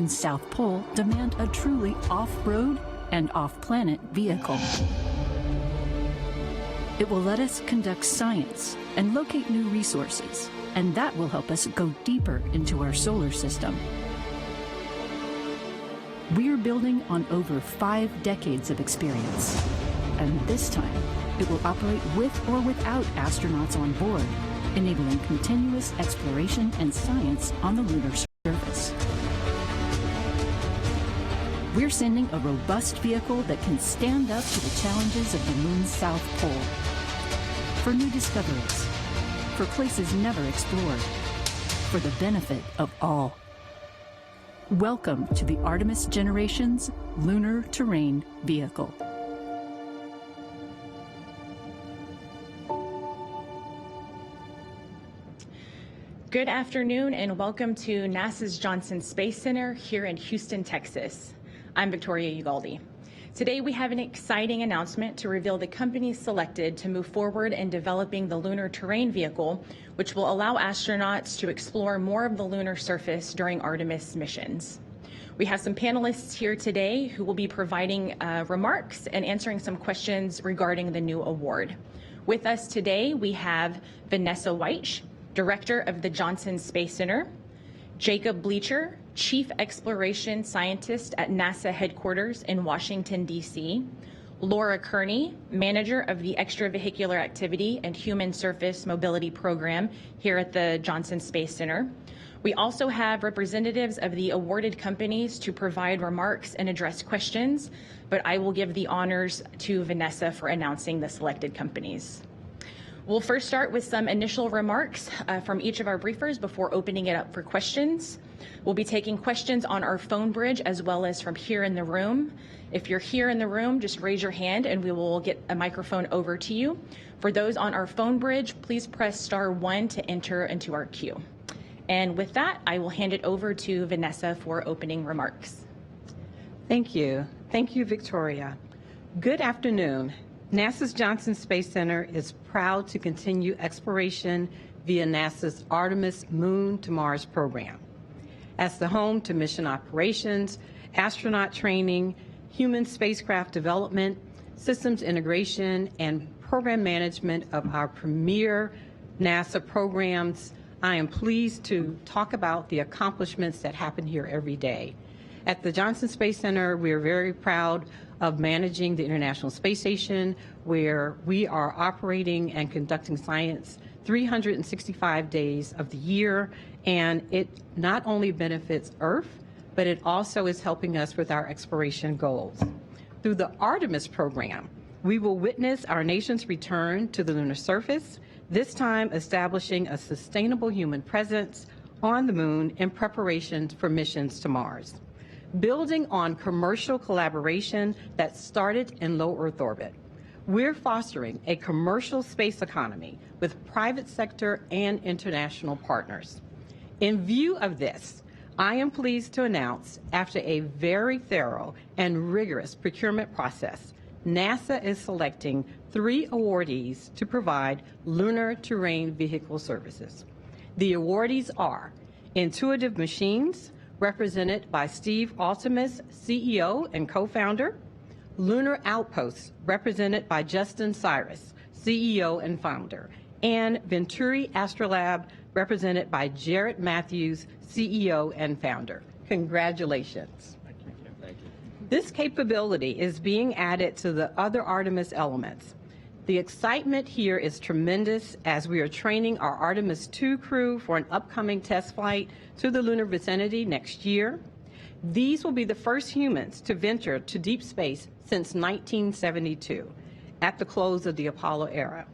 moon's south pole demand a truly off-road and off-planet vehicle. It will let us conduct science and locate new resources, and that will help us go deeper into our solar system. We're building on over 5 decades of experience, and this time it will operate with or without astronauts on board, enabling continuous exploration and science on the lunar surface. We're sending a robust vehicle that can stand up to the challenges of the moon's south pole, for new discoveries, for places never explored, for the benefit of all. Welcome to the Artemis Generation's Lunar Terrain Vehicle. Good afternoon and welcome to NASA's Johnson Space Center here in Houston, Texas. I'm Victoria Ugaldi. Today we have an exciting announcement to reveal the companies selected to move forward in developing the Lunar Terrain Vehicle, which will allow astronauts to explore more of the lunar surface during Artemis missions. We have some panelists here today who will be providing remarks and answering some questions regarding the new award. With us today we have Vanessa Wyche, Director of the Johnson Space Center, Jacob Bleacher, Chief Exploration Scientist at NASA headquarters in Washington, D.C., Lara Kearney, Manager of the Extravehicular Activity and Human Surface Mobility Program here at the Johnson Space Center. We also have representatives of the awarded companies to provide remarks and address questions, but I will give the honors to Vanessa for announcing the selected companies. We'll first start with some initial remarks from each of our briefers before opening it up for questions. We'll be taking questions on our phone bridge as well as from here in the room. If you're here in the room, just raise your hand and we will get a microphone over to you. For those on our phone bridge, please press *1 to enter into our queue. And with that, I will hand it over to Vanessa for opening remarks. Thank you. Thank you, Victoria. Good afternoon. NASA's Johnson Space Center is proud to continue exploration via NASA's Artemis Moon to Mars program. As the home to mission operations, astronaut training, human spacecraft development, systems integration, and program management of our premier NASA programs, I am pleased to talk about the accomplishments that happen here every day. At the Johnson Space Center, we are very proud of managing the International Space Station, where we are operating and conducting science 365 days of the year, and it not only benefits Earth, but it also is helping us with our exploration goals. Through the Artemis program, we will witness our nation's return to the lunar surface, this time establishing a sustainable human presence on the moon in preparation for missions to Mars. Building on commercial collaboration that started in low Earth orbit, we're fostering a commercial space economy with private sector and international partners. In view of this, I am pleased to announce, after a very thorough and rigorous procurement process, NASA is selecting 3 awardees to provide Lunar Terrain Vehicle services. The awardees are Intuitive Machines, represented by Steve Artemis, CEO and co-founder; Lunar Outposts, represented by Justin Cyrus, CEO and founder; and Venturi Astrolab, represented by Jarrett Matthews, CEO and founder. Congratulations. Thank you. Thank you. This capability is being added to the other Artemis elements. The excitement here is tremendous as we are training our Artemis II crew for an upcoming test flight to the lunar vicinity next year. These will be the first humans to venture to deep space since 1972, at the close of the Apollo era.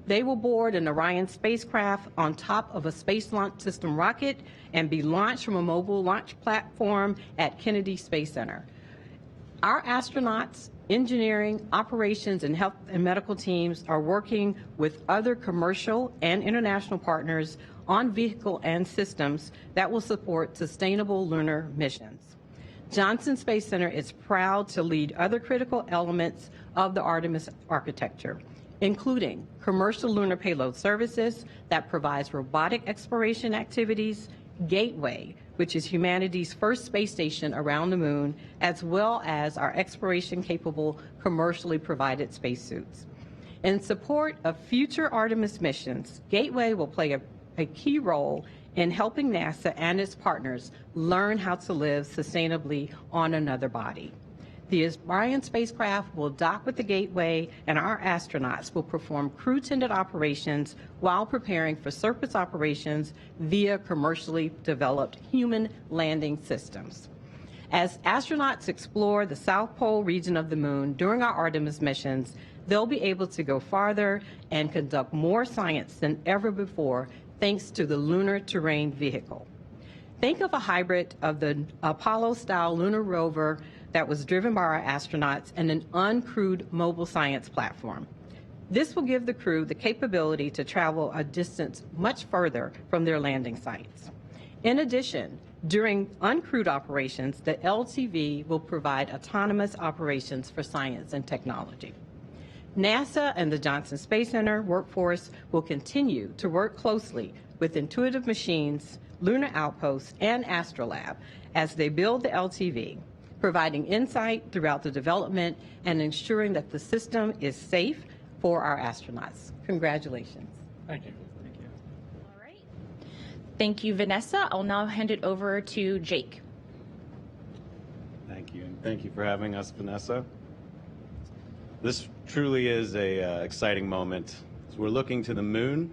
They will board an Orion spacecraft on top of a Space Launch System rocket and be launched from a mobile launch platform at Kennedy Space Center. Our astronauts, engineering, operations, and health and medical teams are working with other commercial and international partners on vehicle and systems that will support sustainable lunar missions. Johnson Space Center is proud to lead other critical elements of the Artemis architecture, including commercial lunar payload services that provides robotic exploration activities, Gateway, which is humanity's first space station around the moon, as well as our exploration-capable, commercially provided spacesuits. In support of future Artemis missions, Gateway will play a key role in helping NASA and its partners learn how to live sustainably on another body. The Orion spacecraft will dock with the Gateway, and our astronauts will perform crew-tended operations while preparing for surface operations via commercially developed human landing systems. As astronauts explore the South Pole region of the moon during our Artemis missions, they'll be able to go farther and conduct more science than ever before, thanks to the Lunar Terrain Vehicle. Think of a hybrid of the Apollo-style lunar rover that was driven by our astronauts and an uncrewed mobile science platform. This will give the crew the capability to travel a distance much further from their landing sites. In addition, during uncrewed operations, the LTV will provide autonomous operations for science and technology. NASA and the Johnson Space Center workforce will continue to work closely with Intuitive Machines, Lunar Outpost, and Astrolab as they build the LTV, providing insight throughout the development and ensuring that the system is safe for our astronauts. Congratulations. Thank you. Thank you. All right. Thank you, Vanessa. I'll now hand it over to Jake. Thank you, and thank you for having us, Vanessa. This truly is a exciting moment as we're looking to the moon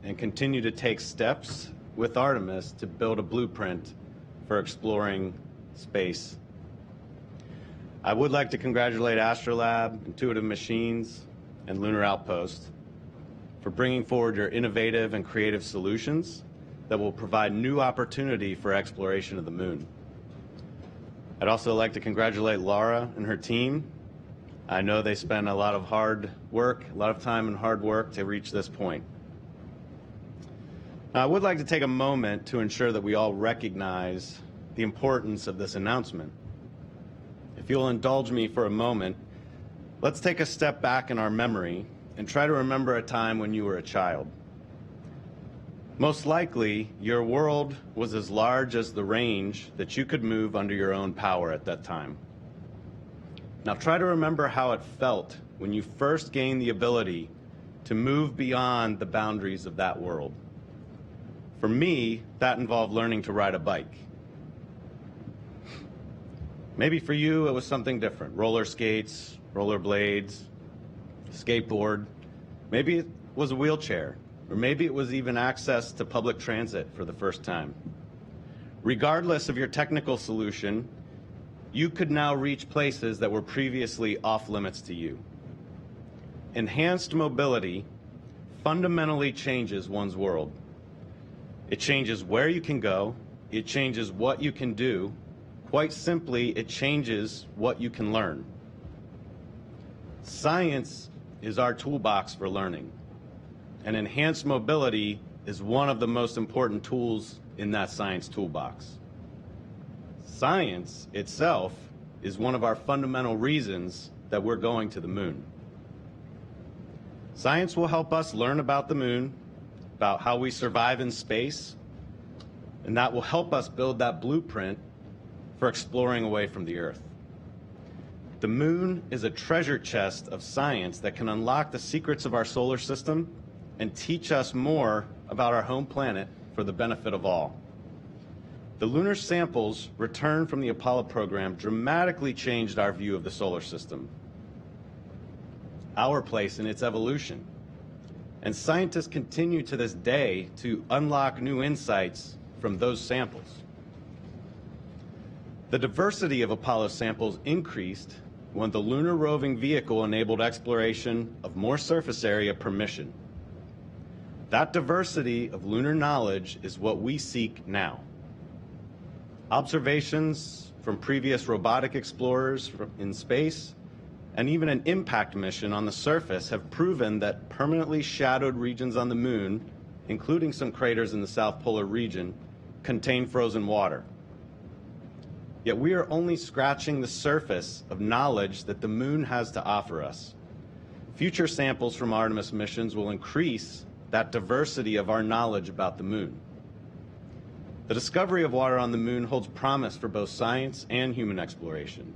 and continue to take steps with Artemis to build a blueprint for exploring space. I would like to congratulate Astrolab, Intuitive Machines, and Lunar Outpost for bringing forward your innovative and creative solutions that will provide new opportunity for exploration of the moon. I'd also like to congratulate Lara and her team. I know they spent a lot of hard work, a lot of time and hard work to reach this point. Now, I would like to take a moment to ensure that we all recognize the importance of this announcement. If you'll indulge me for a moment, let's take a step back in our memory and try to remember a time when you were a child. Most likely, your world was as large as the range that you could move under your own power at that time. Now try to remember how it felt when you first gained the ability to move beyond the boundaries of that world. For me, that involved learning to ride a bike. Maybe for you, it was something different. Roller skates, roller blades, skateboard. Maybe it was a wheelchair, or maybe it was even access to public transit for the first time. Regardless of your technical solution, you could now reach places that were previously off limits to you. Enhanced mobility fundamentally changes one's world. It changes where you can go, it changes what you can do. Quite simply, it changes what you can learn. Science is our toolbox for learning, and enhanced mobility is one of the most important tools in that science toolbox. Science itself is one of our fundamental reasons that we're going to the moon. Science will help us learn about the moon, about how we survive in space, and that will help us build that blueprint for exploring away from the Earth. The moon is a treasure chest of science that can unlock the secrets of our solar system and teach us more about our home planet for the benefit of all. The lunar samples returned from the Apollo program dramatically changed our view of the solar system, our place in its evolution. And scientists continue to this day to unlock new insights from those samples. The diversity of Apollo samples increased when the lunar roving vehicle enabled exploration of more surface area per mission. That diversity of lunar knowledge is what we seek now. Observations from previous robotic explorers in space and even an impact mission on the surface have proven that permanently shadowed regions on the moon, including some craters in the South Polar region, contain frozen water. Yet we are only scratching the surface of knowledge that the moon has to offer us. Future samples from Artemis missions will increase that diversity of our knowledge about the moon. The discovery of water on the moon holds promise for both science and human exploration.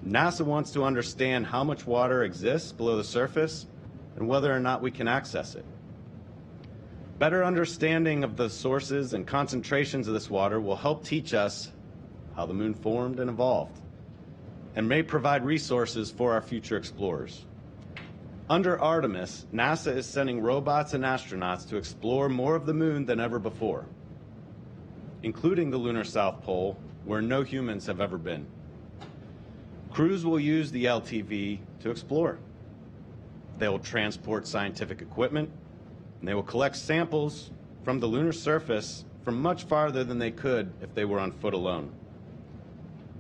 NASA wants to understand how much water exists below the surface and whether or not we can access it. Better understanding of the sources and concentrations of this water will help teach us how the moon formed and evolved, and may provide resources for our future explorers. Under Artemis, NASA is sending robots and astronauts to explore more of the moon than ever before, including the lunar South Pole, where no humans have ever been. Crews will use the LTV to explore. They will transport scientific equipment, and they will collect samples from the lunar surface from much farther than they could if they were on foot alone.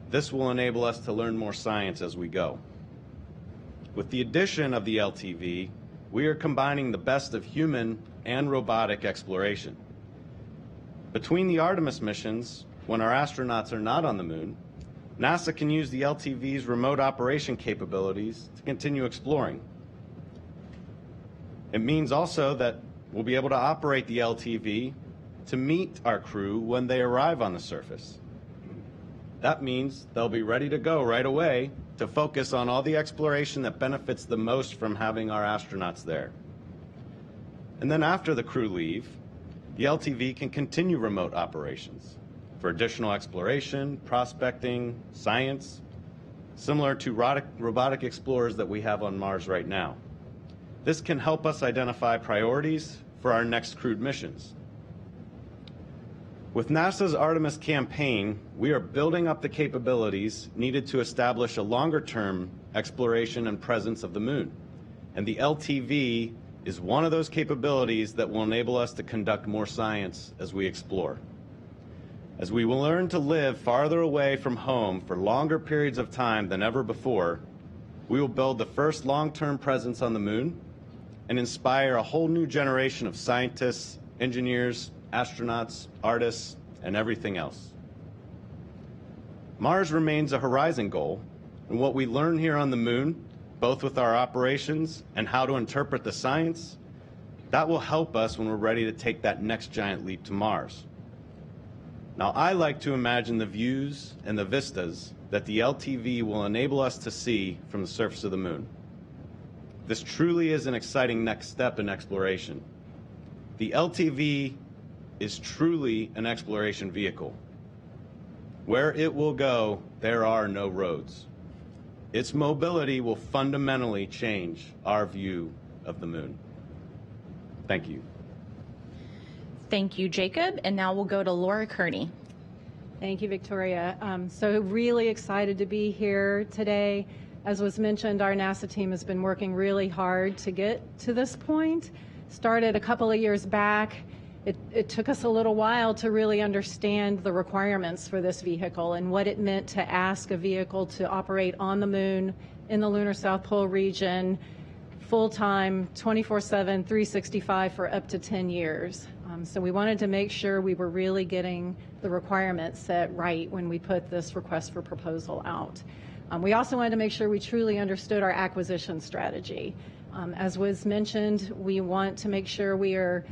This will enable us to learn more science as we go. With the addition of the LTV, we are combining the best of human and robotic exploration. Between the Artemis missions, when our astronauts are not on the moon, NASA can use the LTV's remote operation capabilities to continue exploring. It means also that we'll be able to operate the LTV to meet our crew when they arrive on the surface. That means they'll be ready to go right away to focus on all the exploration that benefits the most from having our astronauts there. And then after the crew leave, the LTV can continue remote operations for additional exploration, prospecting, science, similar to robotic explorers that we have on Mars right now. This can help us identify priorities for our next crewed missions. With NASA's Artemis campaign, we are building up the capabilities needed to establish a longer-term exploration and presence of the moon. And the LTV is one of those capabilities that will enable us to conduct more science as we explore. As we will learn to live farther away from home for longer periods of time than ever before, we will build the first long-term presence on the moon and inspire a whole new generation of scientists, engineers, astronauts, artists, and everything else. Mars remains a horizon goal, and what we learn here on the moon, both with our operations and how to interpret the science, that will help us when we're ready to take that next giant leap to Mars. Now, I like to imagine the views and the vistas that the LTV will enable us to see from the surface of the moon. This truly is an exciting next step in exploration. The LTV is truly an exploration vehicle. Where it will go, there are no roads. Its mobility will fundamentally change our view of the moon. Thank you. Thank you, Jacob. And now we'll go to Lara Kearney. Thank you, Victoria. So really excited to be here today. As was mentioned, our NASA team has been working really hard to get to this point. Started a couple of years back. It took us a little while to really understand the requirements for this vehicle and what it meant to ask a vehicle to operate on the moon in the lunar South Pole region, full-time, 24/7, 365 for up to 10 years. So we wanted to make sure we were really getting the requirements set right when we put this request for proposal out. We also wanted to make sure we truly understood our acquisition strategy. As was mentioned, we want to make sure we are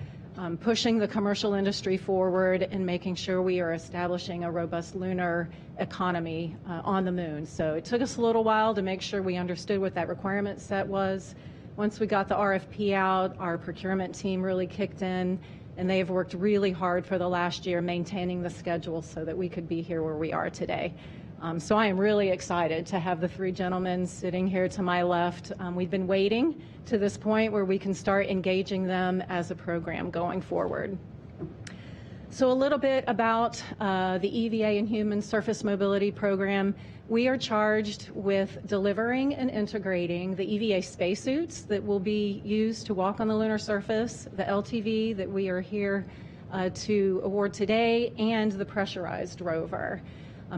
pushing the commercial industry forward and making sure we are establishing a robust lunar economy on the moon. So it took us a little while to make sure we understood what that requirement set was. Once we got the RFP out, our procurement team really kicked in, and they have worked really hard for the last year maintaining the schedule so that we could be here where we are today. So I am really excited to have the three gentlemen sitting here to my left. We've been waiting to this point where we can start engaging them as a program going forward. So a little bit about the EVA and Human Surface Mobility Program. We are charged with delivering and integrating the EVA spacesuits that will be used to walk on the lunar surface, the LTV that we are here to award today, and the pressurized rover.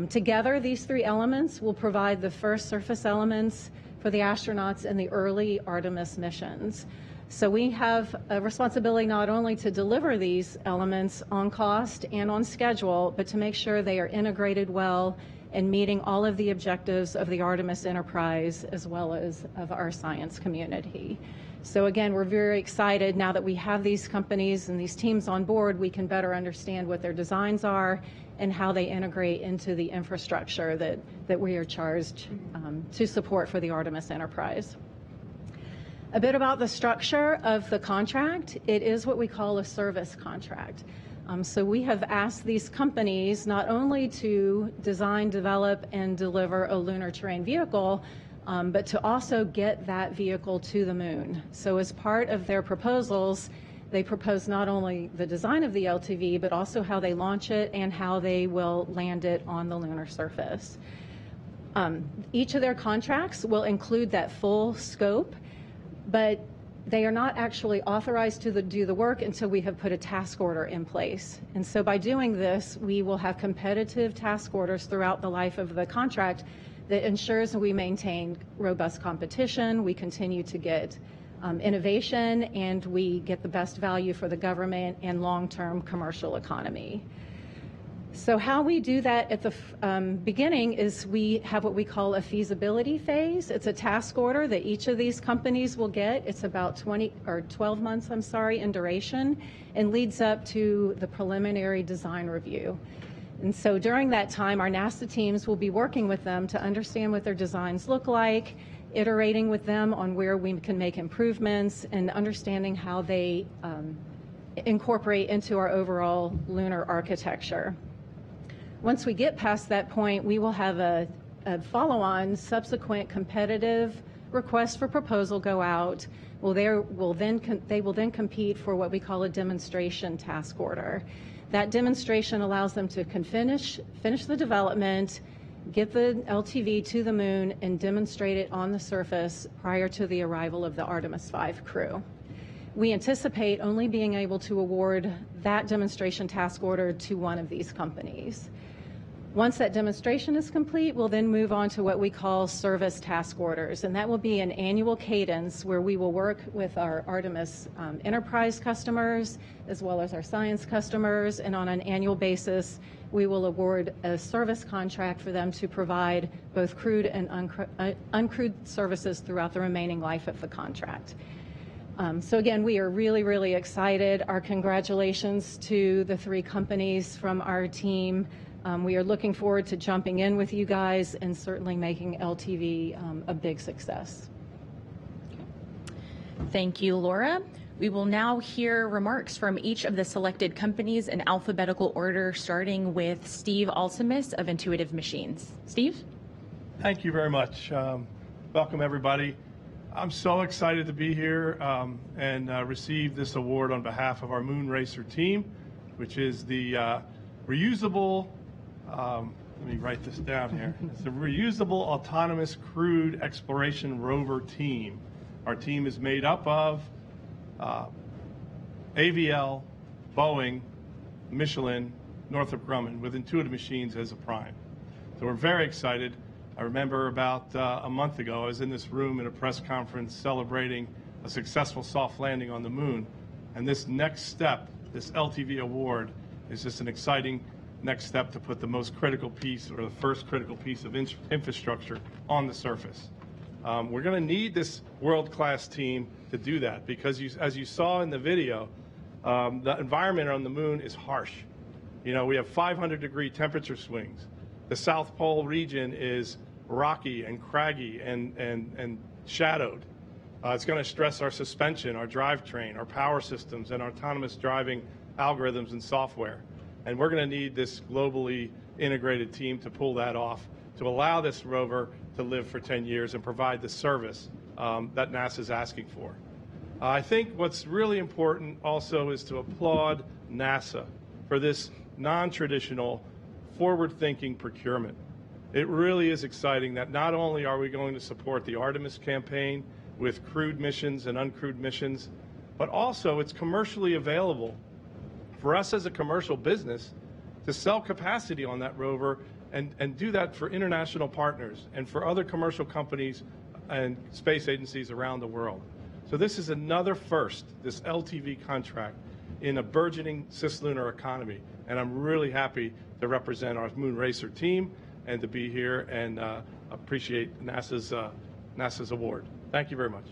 Together, these three elements will provide the first surface elements for the astronauts in the early Artemis missions. So we have a responsibility not only to deliver these elements on cost and on schedule, but to make sure they are integrated well and meeting all of the objectives of the Artemis enterprise as well as of our science community. So again, we're very excited now that we have these companies and these teams on board, we can better understand what their designs are and how they integrate into the infrastructure that we are charged to support for the Artemis enterprise. A bit about the structure of the contract. It is what we call a service contract. So we have asked these companies not only to design, develop, and deliver a lunar terrain vehicle, but to also get that vehicle to the moon. So as part of their proposals, they propose not only the design of the LTV, but also how they launch it and how they will land it on the lunar surface. Each of their contracts will include that full scope, but they are not actually authorized to do the work until we have put a task order in place. And so by doing this, we will have competitive task orders throughout the life of the contract that ensures we maintain robust competition, we continue to get innovation, and we get the best value for the government and long-term commercial economy. So how we do that at the beginning is we have what we call a feasibility phase. It's a task order that each of these companies will get. It's about 12 months, in duration, and leads up to the preliminary design review. And so during that time, our NASA teams will be working with them to understand what their designs look like, iterating with them on where we can make improvements, and understanding how they incorporate into our overall lunar architecture. Once we get past that point, we will have a follow-on subsequent competitive request for proposal go out. They will then compete for what we call a demonstration task order. That demonstration allows them to finish the development, get the LTV to the moon, and demonstrate it on the surface prior to the arrival of the Artemis 5 crew. We anticipate only being able to award that demonstration task order to one of these companies. Once that demonstration is complete, we'll then move on to what we call service task orders, and that will be an annual cadence where we will work with our Artemis enterprise customers as well as our science customers, and on an annual basis, we will award a service contract for them to provide both crewed and uncrewed services throughout the remaining life of the contract. So again, we are really, really excited. Our congratulations to the 3 companies from our team. We are looking forward to jumping in with you guys and certainly making LTV a big success. Thank you, Laura. We will now hear remarks from each of the selected companies in alphabetical order, starting with Steve Altemus of Intuitive Machines. Steve? Thank you very much. Welcome, everybody. I'm so excited to be here and receive this award on behalf of our Moon Racer team, which is the reusable, let me write this down here. It's the Reusable Autonomous Crewed Exploration Rover Team. Our team is made up of AVL, Boeing, Michelin, Northrop Grumman, with Intuitive Machines as a prime. So we're very excited. I remember about a month ago, I was in this room in a press conference celebrating a successful soft landing on the moon. And this next step, this LTV award, is just an exciting next step to put the most critical piece, or the first critical piece of infrastructure on the surface. We're going to need this world-class team to do that because, as you saw in the video, the environment on the moon is harsh. You know, we have 500-degree temperature swings. The South Pole region is rocky and craggy and shadowed. It's going to stress our suspension, our drivetrain, our power systems, and our autonomous driving algorithms and software. And we're going to need this globally integrated team to pull that off, to allow this rover to live for 10 years and provide the service that NASA is asking for. I think what's really important also is to applaud NASA for this non-traditional, forward-thinking procurement. It really is exciting that not only are we going to support the Artemis campaign with crewed missions and uncrewed missions, but also it's commercially available for us as a commercial business to sell capacity on that rover and do that for international partners and for other commercial companies and space agencies around the world. So this is another first, this LTV contract in a burgeoning cislunar economy. And I'm really happy to represent our Moon Racer team and to be here and appreciate NASA's award. Thank you very much.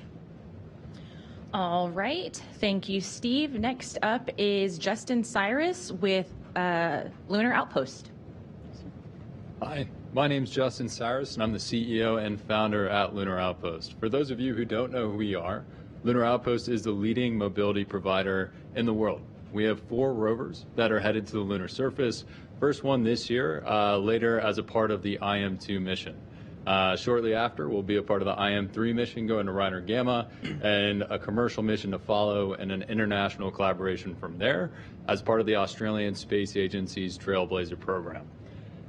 All right. Thank you, Steve. Next up is Justin Cyrus with Lunar Outpost. Hi, my name's Justin Cyrus, and I'm the CEO and founder at Lunar Outpost. For those of you who don't know who we are, Lunar Outpost is the leading mobility provider in the world. We have 4 rovers that are headed to the lunar surface. First one this year, later as a part of the IM-2 mission. Shortly after, we'll be a part of the IM-3 mission going to Reiner Gamma, and a commercial mission to follow, and an international collaboration from there as part of the Australian Space Agency's Trailblazer program.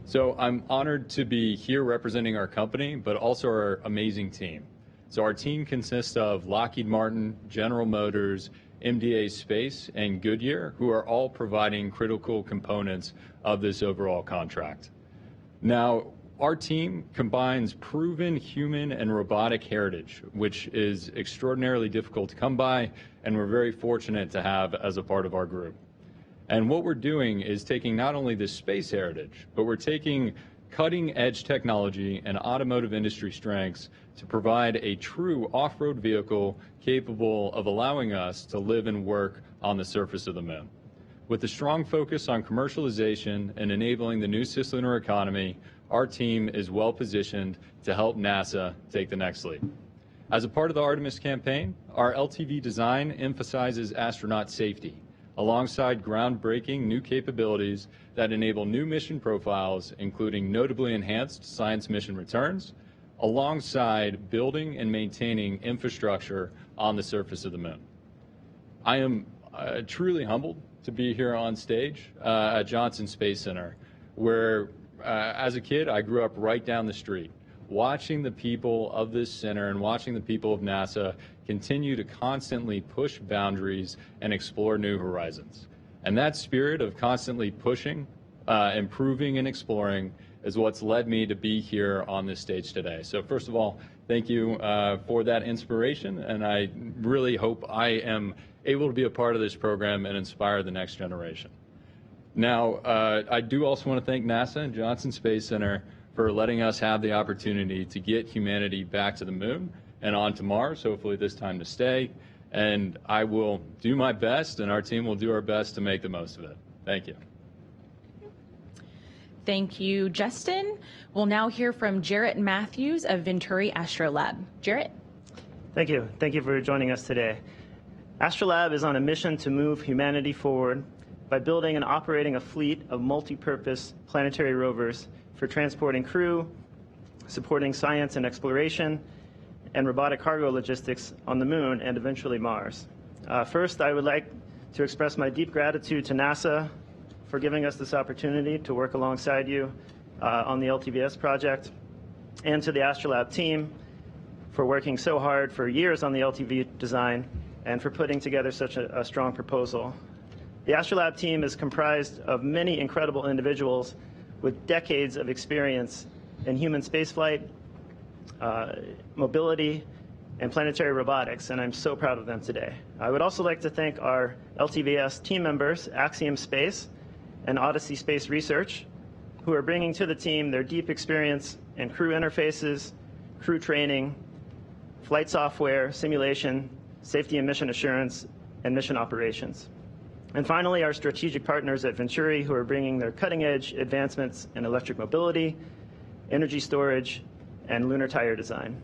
So I'm honored to be here representing our company, but also our amazing team. So our team consists of Lockheed Martin, General Motors, MDA Space, and Goodyear, who are all providing critical components of this overall contract. Now, our team combines proven human and robotic heritage, which is extraordinarily difficult to come by, and we're very fortunate to have as a part of our group. And what we're doing is taking not only the space heritage, but we're taking cutting-edge technology and automotive industry strengths to provide a true off-road vehicle capable of allowing us to live and work on the surface of the moon. With a strong focus on commercialization and enabling the new cislunar economy, our team is well positioned to help NASA take the next leap. As a part of the Artemis campaign, our LTV design emphasizes astronaut safety, alongside groundbreaking new capabilities that enable new mission profiles, including notably enhanced science mission returns, alongside building and maintaining infrastructure on the surface of the moon. I am truly humbled to be here on stage at Johnson Space Center, where as a kid, I grew up right down the street, watching the people of this center and watching the people of NASA continue to constantly push boundaries and explore new horizons. And that spirit of constantly pushing, improving, and exploring is what's led me to be here on this stage today. So first of all, thank you for that inspiration, and I really hope I am able to be a part of this program and inspire the next generation. Now, I do also want to thank NASA and Johnson Space Center for letting us have the opportunity to get humanity back to the moon and on to Mars, hopefully this time to stay. And I will do my best, and our team will do our best to make the most of it. Thank you. Thank you, Justin. We'll now hear from Jarrett Matthews of Venturi Astrolab. Jarrett? Thank you. Thank you for joining us today. Astrolab is on a mission to move humanity forward by building and operating a fleet of multi-purpose planetary rovers for transporting crew, supporting science and exploration, and robotic cargo logistics on the moon and eventually Mars. First, I would like to express my deep gratitude to NASA for giving us this opportunity to work alongside you on the LTVS project, and to the Astrolab team for working so hard for years on the LTV design and for putting together such a strong proposal. The Astrolab team is comprised of many incredible individuals with decades of experience in human spaceflight, mobility, and planetary robotics, and I'm so proud of them today. I would also like to thank our LTVS team members, Axiom Space and Odyssey Space Research, who are bringing to the team their deep experience in crew interfaces, crew training, flight software, simulation, safety and mission assurance, and mission operations. And finally, our strategic partners at Venturi, who are bringing their cutting-edge advancements in electric mobility, energy storage, and lunar tire design.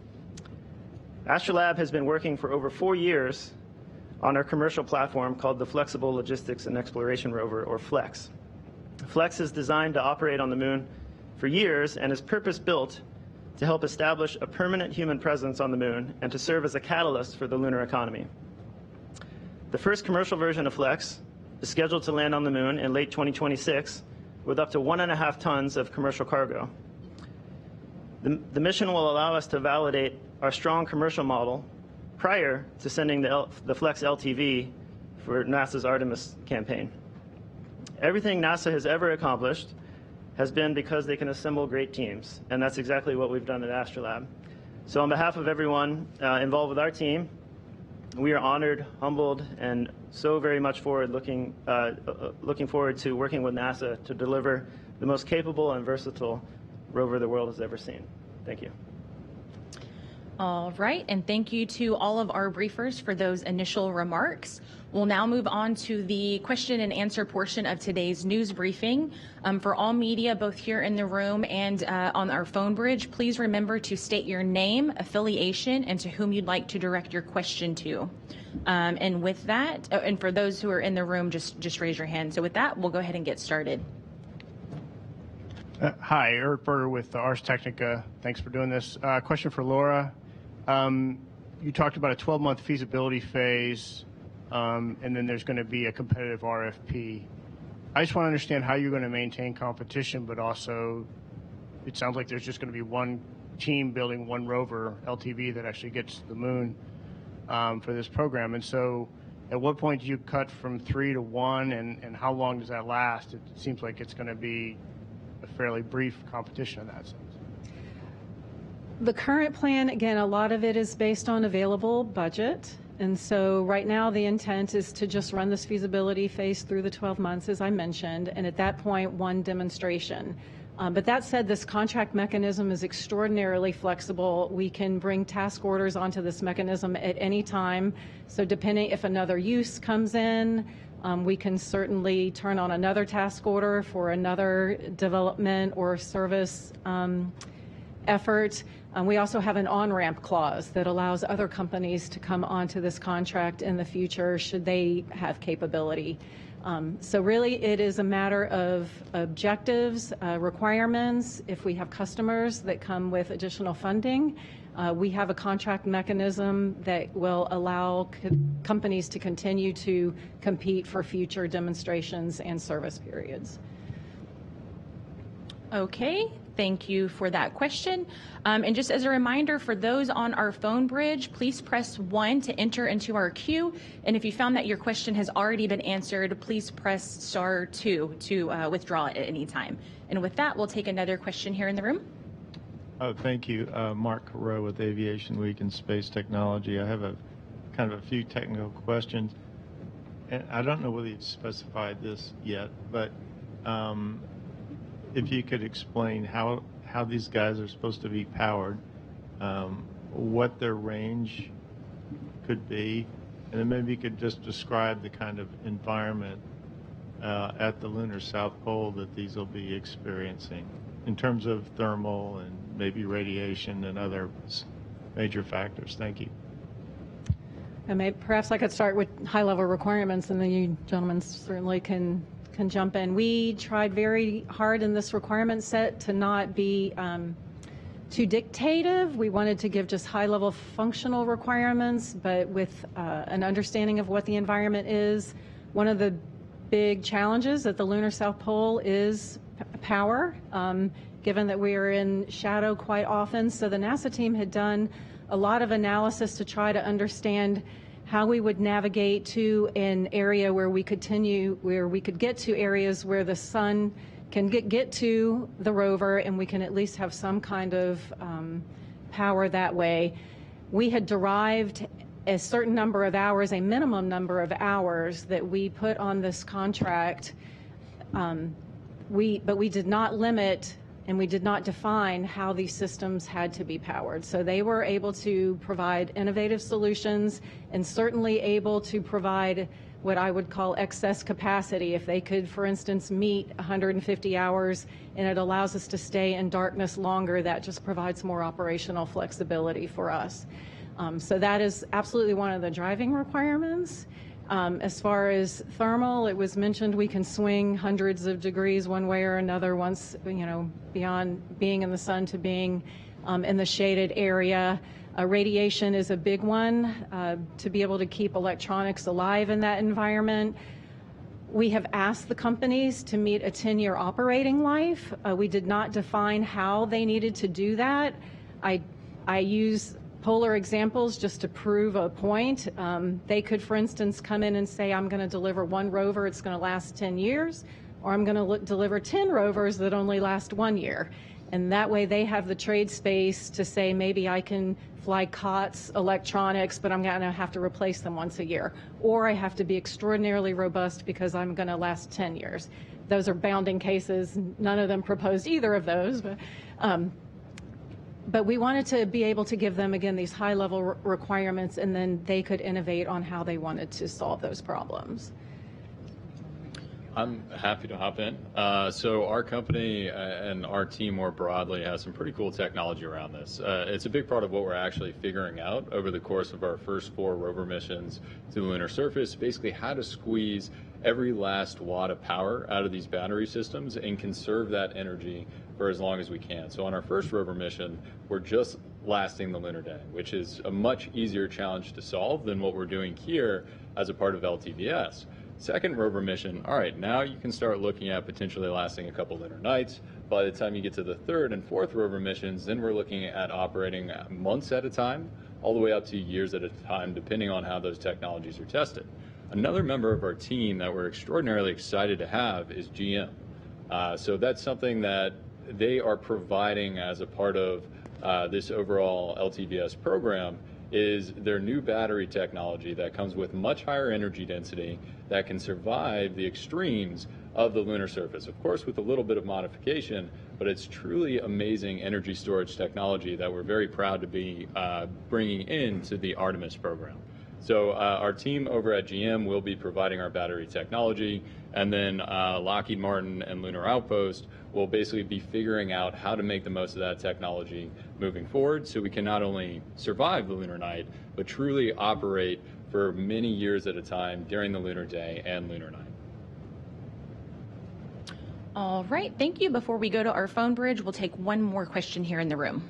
Astrolab has been working for over 4 years on our commercial platform called the Flexible Logistics and Exploration Rover, or FLEX. FLEX is designed to operate on the moon for years and is purpose-built to help establish a permanent human presence on the moon and to serve as a catalyst for the lunar economy. The first commercial version of FLEX is scheduled to land on the moon in late 2026 with up to 1.5 tons of commercial cargo. The mission will allow us to validate our strong commercial model prior to sending the FLEX LTV for NASA's Artemis campaign. Everything NASA has ever accomplished has been because they can assemble great teams, and that's exactly what we've done at Astrolab. So on behalf of everyone involved with our team, we are honored, humbled, and so very much looking forward to working with NASA to deliver the most capable and versatile rover the world has ever seen. Thank you. All right, and thank you to all of our briefers for those initial remarks. We'll now move on to the question and answer portion of today's news briefing. For all media, both here in the room and on our phone bridge, please remember to state your name, affiliation, and to whom you'd like to direct your question to. And with that, and for those who are in the room, just raise your hand. So with that, we'll go ahead and get started. Hi, Eric Berger with Ars Technica. Thanks for doing this. Question for Laura. You talked about a 12-month feasibility phase, and then there's going to be a competitive RFP. I just want to understand how you're going to maintain competition, but also it sounds like there's just going to be one team building one rover, LTV, that actually gets to the moon for this program. And so at what point do you cut from 3 to 1, and how long does that last? It seems like it's going to be a fairly brief competition in that sense. The current plan, again, a lot of it is based on available budget. And so right now the intent is to just run this feasibility phase through the 12 months, as I mentioned, and at that point, one demonstration. But that said, this contract mechanism is extraordinarily flexible. We can bring task orders onto this mechanism at any time. So depending if another use comes in, we can certainly turn on another task order for another development or service effort. We also have an on-ramp clause that allows other companies to come onto this contract in the future should they have capability. So really it is a matter of objectives, requirements. If we have customers that come with additional funding, we have a contract mechanism that will allow companies to continue to compete for future demonstrations and service periods. Okay, thank you for that question. And just as a reminder for those on our phone bridge, please press 1 to enter into our queue. And if you found that your question has already been answered, please press star 2 to withdraw it at any time. And with that, we'll take another question here in the room. Oh, thank you. Mark Carreau with Aviation Week and Space Technology. I have a few technical questions. And I don't know whether you've specified this yet, but if you could explain how these guys are supposed to be powered, what their range could be, and then maybe you could just describe the kind of environment at the lunar South Pole that these will be experiencing in terms of thermal and maybe radiation and other major factors. Thank you. And perhaps I could start with high-level requirements, and then you gentlemen certainly can jump in. We tried very hard in this requirement set to not be too dictative. We wanted to give just high-level functional requirements, but with an understanding of what the environment is. One of the big challenges at the lunar South Pole is power, given that we are in shadow quite often. So the NASA team had done a lot of analysis to try to understand how we would navigate to an area where we could get to areas where the sun can get to the rover, and we can at least have some kind of power that way. We had derived a certain number of hours, a minimum number of hours that we put on this contract. But we did not limit and we did not define how these systems had to be powered. So they were able to provide innovative solutions and certainly able to provide what I would call excess capacity. If they could, for instance, meet 150 hours and it allows us to stay in darkness longer, that just provides more operational flexibility for us. So that is absolutely one of the driving requirements. As far as thermal, it was mentioned we can swing hundreds of degrees one way or another once, beyond being in the sun to being in the shaded area. Radiation is a big one, to be able to keep electronics alive in that environment. We have asked the companies to meet a 10-year operating life. We did not define how they needed to do that. I use polar examples just to prove a point. They could, for instance, come in and say, I'm going to deliver one rover, it's going to last 10 years, or I'm going to deliver 10 rovers that only last 1 year. And that way they have the trade space to say, maybe I can fly COTS electronics, but I'm going to have to replace them once a year. Or I have to be extraordinarily robust because I'm going to last 10 years. Those are bounding cases. None of them proposed either of those. But But we wanted to be able to give them, again, these high-level requirements, and then they could innovate on how they wanted to solve those problems. I'm happy to hop in. So our company and our team more broadly has some pretty cool technology around this. It's a big part of what we're actually figuring out over the course of our first 4 rover missions to the lunar surface, basically how to squeeze every last watt of power out of these battery systems and conserve that energy for as long as we can. So on our first rover mission, we're just lasting the lunar day, which is a much easier challenge to solve than what we're doing here as a part of LTVS. Second rover mission, all right, now you can start looking at potentially lasting a couple lunar nights. By the time you get to the third and fourth rover missions, then we're looking at operating months at a time, all the way up to years at a time, depending on how those technologies are tested. Another member of our team that we're extraordinarily excited to have is GM. So that's something that they are providing as a part of this overall LTVS program, is their new battery technology that comes with much higher energy density that can survive the extremes of the lunar surface. Of course, with a little bit of modification, but it's truly amazing energy storage technology that we're very proud to be bringing into the Artemis program. So our team over at GM will be providing our battery technology, and then Lockheed Martin and Lunar Outpost will basically be figuring out how to make the most of that technology moving forward, so we can not only survive the lunar night, but truly operate for many years at a time during the lunar day and lunar night. All right, thank you. Before we go to our phone bridge, we'll take one more question here in the room.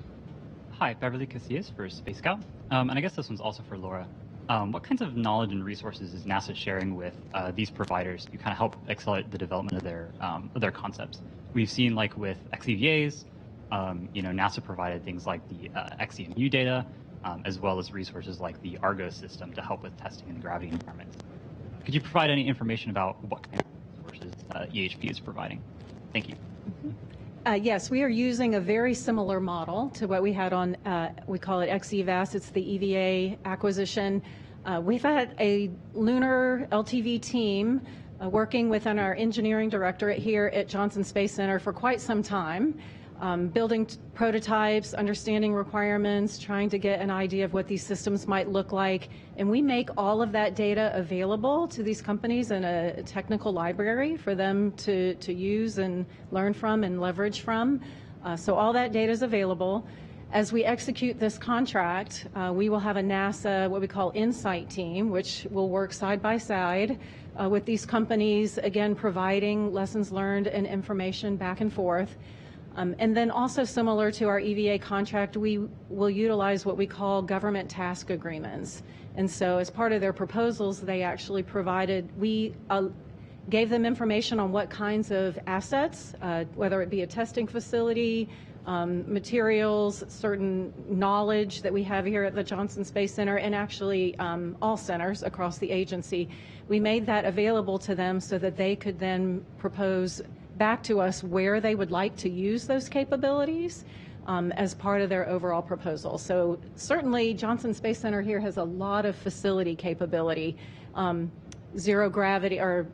Hi, Beverly Casillas for Space Scout. And I guess this one's also for Laura. What kinds of knowledge and resources is NASA sharing with these providers to kind of help accelerate the development of their concepts? We've seen, like with XEVAs, NASA provided things like the XEMU data, as well as resources like the Argo system to help with testing in the gravity environment. Could you provide any information about what kind of resources EHP is providing? Thank you. Yes, we are using a very similar model to what we had on, we call it XEVAS, it's the EVA acquisition. We've had a lunar LTV team working within our engineering directorate here at Johnson Space Center for quite some time, building prototypes, understanding requirements, trying to get an idea of what these systems might look like. And we make all of that data available to these companies in a technical library for them to use and learn from and leverage from. So all that data is available. As we execute this contract, we will have a NASA, what we call Insight team, which will work side by side with these companies, again, providing lessons learned and information back and forth. And then also similar to our EVA contract, we will utilize what we call government task agreements. And so as part of their proposals, they actually provided, we gave them information on what kinds of assets, whether it be a testing facility, materials, certain knowledge that we have here at the Johnson Space Center, and actually all centers across the agency. We made that available to them so that they could then propose back to us where they would like to use those capabilities as part of their overall proposal. So certainly Johnson Space Center here has a lot of facility capability, zero gravity or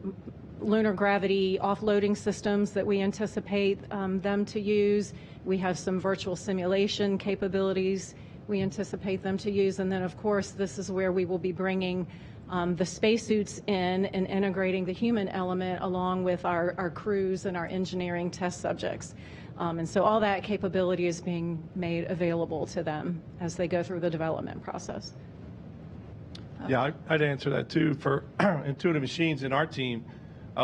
lunar gravity offloading systems that we anticipate them to use. We have some virtual simulation capabilities we anticipate them to use. And then of course, this is where we will be bringing the spacesuits in and integrating the human element along with our crews and our engineering test subjects. And so all that capability is being made available to them as they go through the development process. Yeah, I'd answer that too. For Intuitive Machines in our team,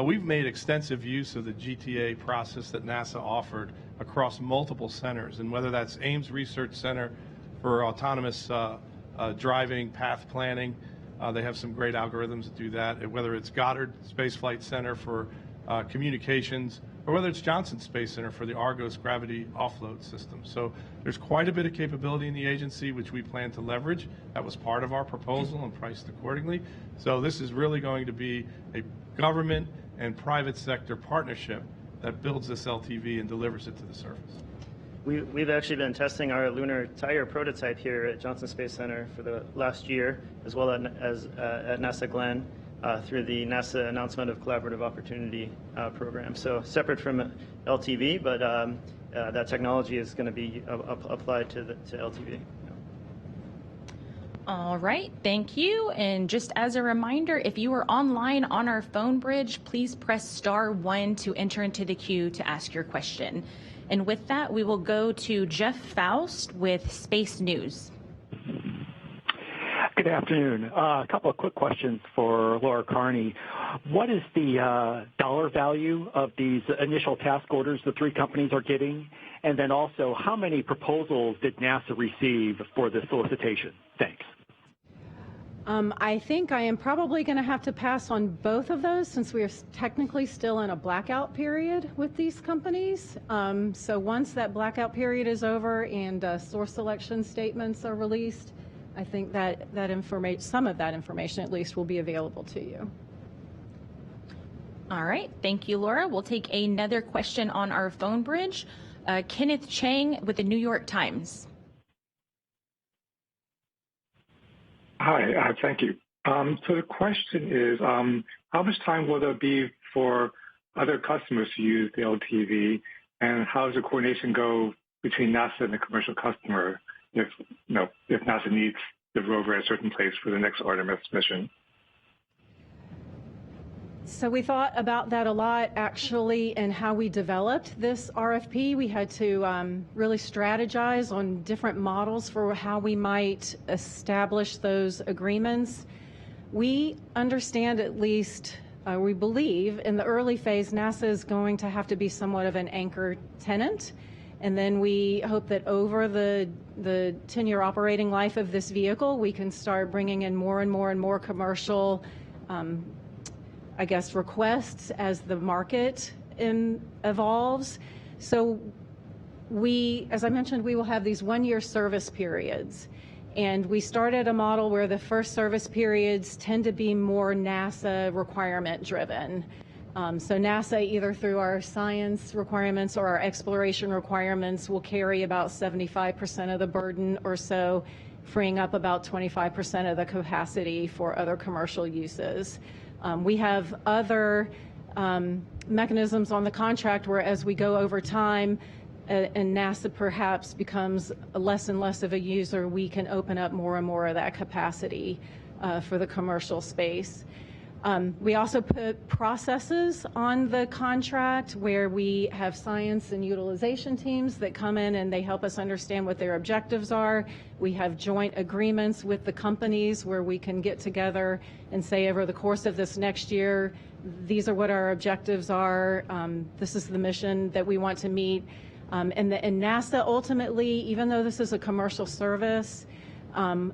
we've made extensive use of the GTA process that NASA offered across multiple centers, and whether that's Ames Research Center for autonomous driving, path planning, they have some great algorithms that do that, and whether it's Goddard Space Flight Center for communications, or whether it's Johnson Space Center for the Argos gravity offload system. So there's quite a bit of capability in the agency which we plan to leverage. That was part of our proposal and priced accordingly. So this is really going to be a government and private sector partnership that builds this LTV and delivers it to the surface. We've actually been testing our lunar tire prototype here at Johnson Space Center for the last year, as well as at NASA Glenn through the NASA Announcement of Collaborative Opportunity program. So separate from LTV, but that technology is going to be applied to LTV. All right, thank you. And just as a reminder, if you are online on our phone bridge, please press *1 to enter into the queue to ask your question. And with that, we will go to Jeff Faust with Space News. Good afternoon. A couple of quick questions for Lara Kearney. What is the dollar value of these initial task orders the three companies are getting? And then also, how many proposals did NASA receive for the solicitation? Thanks. I think I am probably going to have to pass on both of those since we are technically still in a blackout period with these companies. So once that blackout period is over and source selection statements are released, I think that some of that information at least will be available to you. All right, thank you, Laura. We'll take another question on our phone bridge. Kenneth Chang with the New York Times. Hi, thank you. So the question is, how much time will there be for other customers to use the LTV, and how does the coordination go between NASA and the commercial customer if NASA needs the rover at a certain place for the next Artemis mission? So we thought about that a lot, actually, and how we developed this RFP. We had to really strategize on different models for how we might establish those agreements. We understand, at least, we believe, in the early phase, NASA is going to have to be somewhat of an anchor tenant. And then we hope that over the 10-year operating life of this vehicle, we can start bringing in more and more commercial requests as the market evolves. So as I mentioned, we will have these one-year service periods. And we started a model where the first service periods tend to be more NASA requirement driven. So NASA, either through our science requirements or our exploration requirements, will carry about 75% of the burden or so, freeing up about 25% of the capacity for other commercial uses. We have other mechanisms on the contract where, as we go over time and NASA perhaps becomes less and less of a user, we can open up more and more of that capacity for the commercial space. We also put processes on the contract where we have science and utilization teams that come in and they help us understand what their objectives are. We have joint agreements with the companies where we can get together and say, over the course of this next year, these are what our objectives are. This is the mission that we want to meet. And NASA ultimately, even though this is a commercial service,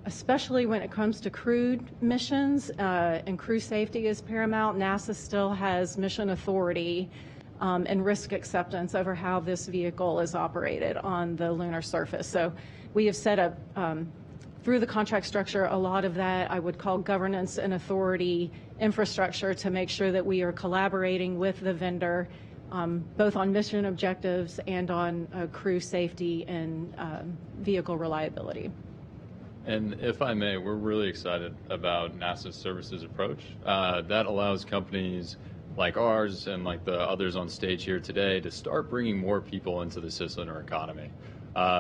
especially when it comes to crewed missions and crew safety is paramount, NASA still has mission authority and risk acceptance over how this vehicle is operated on the lunar surface. So we have set up, through the contract structure, a lot of that I would call governance and authority infrastructure to make sure that we are collaborating with the vendor both on mission objectives and on crew safety and vehicle reliability. And if I may, we're really excited about NASA's services approach. That allows companies like ours and like the others on stage here today to start bringing more people into the cislunar economy.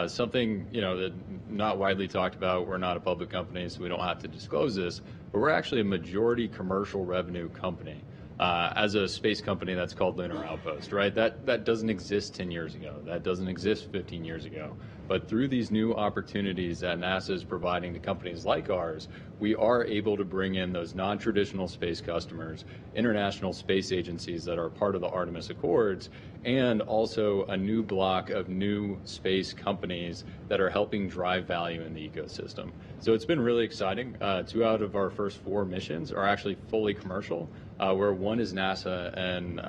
Something that not widely talked about. We're not a public company, so we don't have to disclose this, but we're actually a majority commercial revenue company. As a space company that's called Lunar Outpost, right? That doesn't exist 10 years ago. That doesn't exist 15 years ago. But through these new opportunities that NASA is providing to companies like ours, we are able to bring in those non-traditional space customers, international space agencies that are part of the Artemis Accords, and also a new block of new space companies that are helping drive value in the ecosystem. So it's been really exciting. 2 out of our first 4 missions are actually fully commercial, where one is NASA and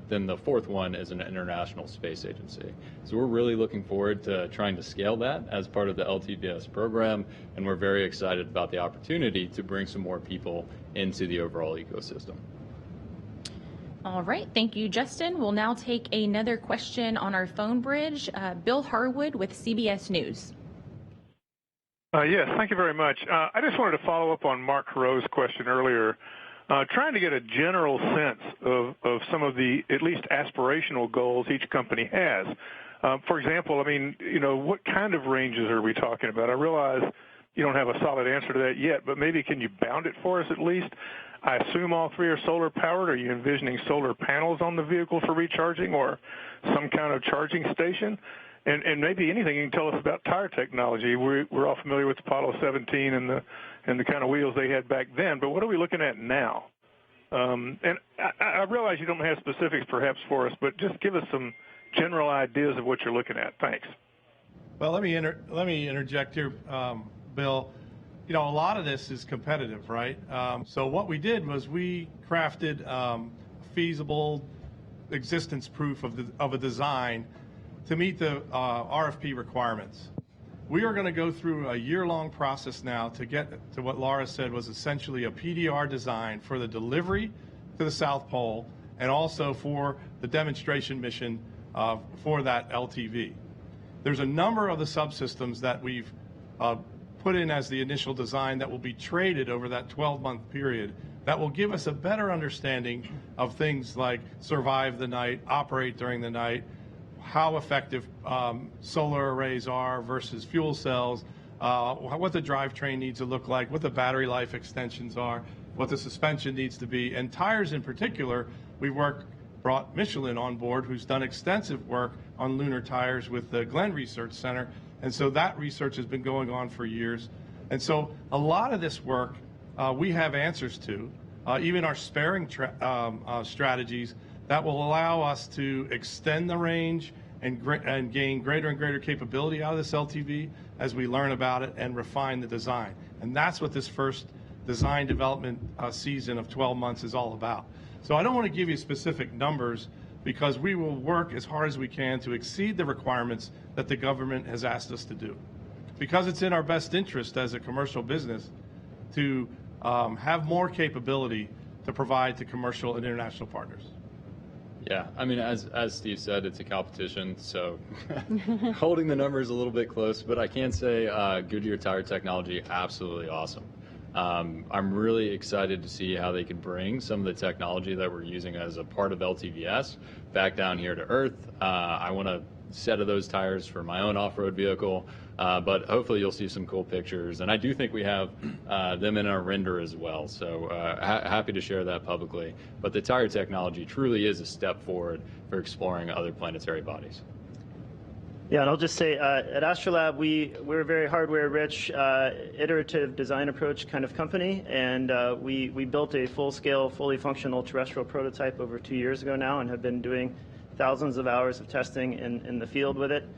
then the 4th one is an international space agency. So we're really looking forward to trying to scale that as part of the LTVS program, and we're very excited about the opportunity to bring some more people into the overall ecosystem. All right, thank you, Justin. We'll now take another question on our phone bridge. Bill Harwood with CBS News. Yes, thank you very much. I just wanted to follow up on Mark Carreau's question earlier, trying to get a general sense of some of the at least aspirational goals each company has. For example, I mean, what kind of ranges are we talking about? I realize you don't have a solid answer to that yet, but maybe can you bound it for us at least? I assume all three are solar powered. Are you envisioning solar panels on the vehicle for recharging or some kind of charging station? And maybe anything you can tell us about tire technology. We're all familiar with Apollo 17 and the kind of wheels they had back then, but what are we looking at now? And I realize you don't have specifics perhaps for us, but just give us some general ideas of what you're looking at. Thanks. Well, let me interject here, Bill. A lot of this is competitive, right? So what we did was we crafted feasible existence proof of a design to meet the RFP requirements. We are going to go through a year-long process now to get to what Lara said was essentially a PDR design for the delivery to the South Pole and also for the demonstration mission for that LTV. There's a number of the subsystems that we've put in as the initial design that will be traded over that 12-month period that will give us a better understanding of things like survive the night, operate during the night, how effective solar arrays are versus fuel cells, what the drivetrain needs to look like, what the battery life extensions are, what the suspension needs to be, and tires in particular. We've brought Michelin on board, who's done extensive work on lunar tires with the Glenn Research Center, and so that research has been going on for years. And so a lot of this work we have answers to, even our sparing strategies that will allow us to extend the range and gain greater and greater capability out of this LTV as we learn about it and refine the design. And that's what this first design development season of 12 months is all about. So I don't want to give you specific numbers because we will work as hard as we can to exceed the requirements that the government has asked us to do. Because it's in our best interest as a commercial business to have more capability to provide to commercial and international partners. Yeah, I mean, as Steve said, it's a competition, so holding the numbers a little bit close, but I can say Goodyear Tire Technology, absolutely awesome. I'm really excited to see how they can bring some of the technology that we're using as a part of LTVS back down here to Earth. I want a set of those tires for my own off-road vehicle, but hopefully you'll see some cool pictures. And I do think we have them in our render as well, so happy to share that publicly. But the tire technology truly is a step forward for exploring other planetary bodies. Yeah, and I'll just say at Astrolab, we're a very hardware-rich, iterative design approach kind of company, and we built a full-scale, fully functional terrestrial prototype over 2 years ago now and have been doing thousands of hours of testing in the field with it.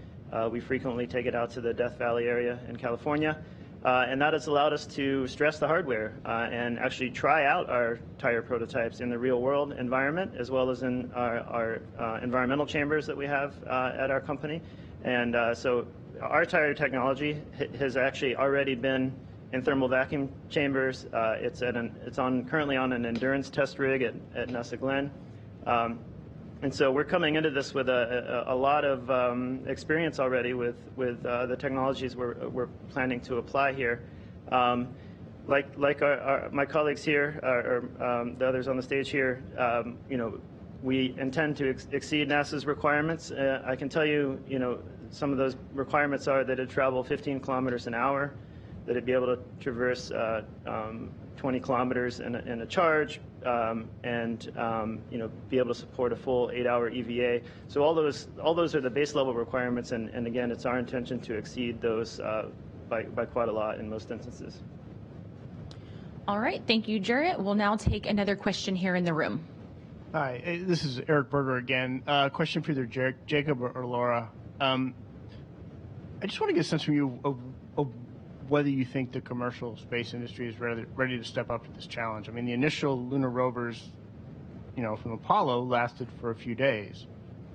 We frequently take it out to the Death Valley area in California, and that has allowed us to stress the hardware and actually try out our tire prototypes in the real-world environment as well as in our environmental chambers that we have at our company. And so our tire technology has actually already been in thermal vacuum chambers. It's currently on an endurance test rig at NASA Glenn. And so we're coming into this with a lot of experience already with the technologies we're planning to apply here. Like my colleagues here, or the others on the stage here, we intend to exceed NASA's requirements. I can tell you, some of those requirements are that it travel 15 kilometers an hour, that it be able to traverse 20 kilometers in a charge, and be able to support a full 8-hour EVA. So all those are the base level requirements, and again, it's our intention to exceed those by quite a lot in most instances. All right, thank you, Jarrett. We'll now take another question here in the room. Hi, this is Eric Berger again. Question for either Jacob or Laura. I just want to get a sense from you of whether you think the commercial space industry is ready to step up to this challenge. I mean, the initial lunar rovers, from Apollo lasted for a few days,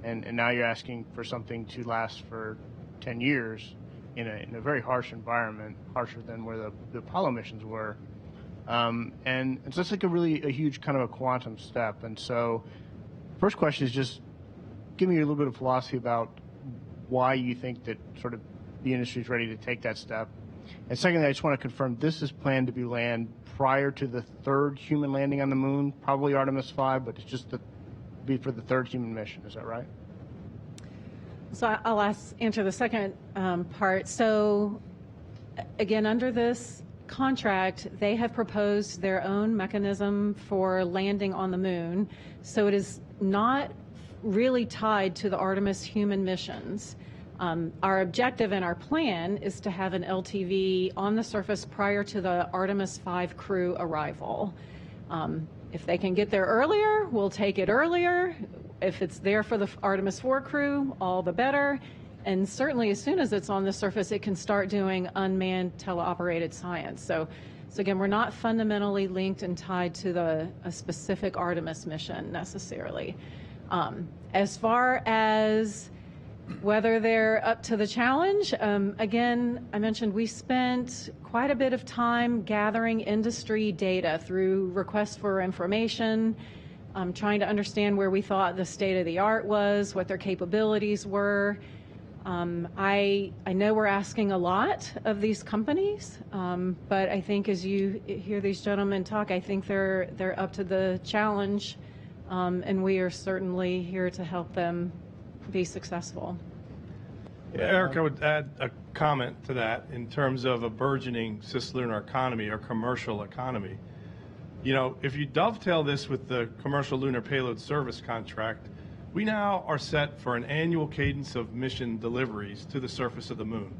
and now you're asking for something to last for 10 years in a very harsh environment, harsher than where the Apollo missions were. And so it's like a huge kind of a quantum step. And so first question is just give me a little bit of philosophy about why you think that sort of the industry is ready to take that step. And secondly, I just want to confirm this is planned to be landed prior to the third human landing on the moon, probably Artemis 5, but it's just be for the third human mission. Is that right? So I'll answer the second part. So again, under this contract, they have proposed their own mechanism for landing on the moon. So it is not really tied to the Artemis human missions. Our objective and our plan is to have an LTV on the surface prior to the Artemis 5 crew arrival. If they can get there earlier, we'll take it earlier. If it's there for the Artemis 4 crew, all the better. And certainly as soon as it's on the surface, it can start doing unmanned teleoperated science. So again, we're not fundamentally linked and tied to a specific Artemis mission necessarily. As far as whether they're up to the challenge, again, I mentioned we spent quite a bit of time gathering industry data through requests for information, trying to understand where we thought the state of the art was, what their capabilities were. I know we're asking a lot of these companies, but I think as you hear these gentlemen talk, I think they're up to the challenge, and we are certainly here to help them be successful. Yeah, Eric, I would add a comment to that in terms of a burgeoning cislunar economy or commercial economy. You know, if you dovetail this with the commercial lunar payload service contract, we now are set for an annual cadence of mission deliveries to the surface of the moon.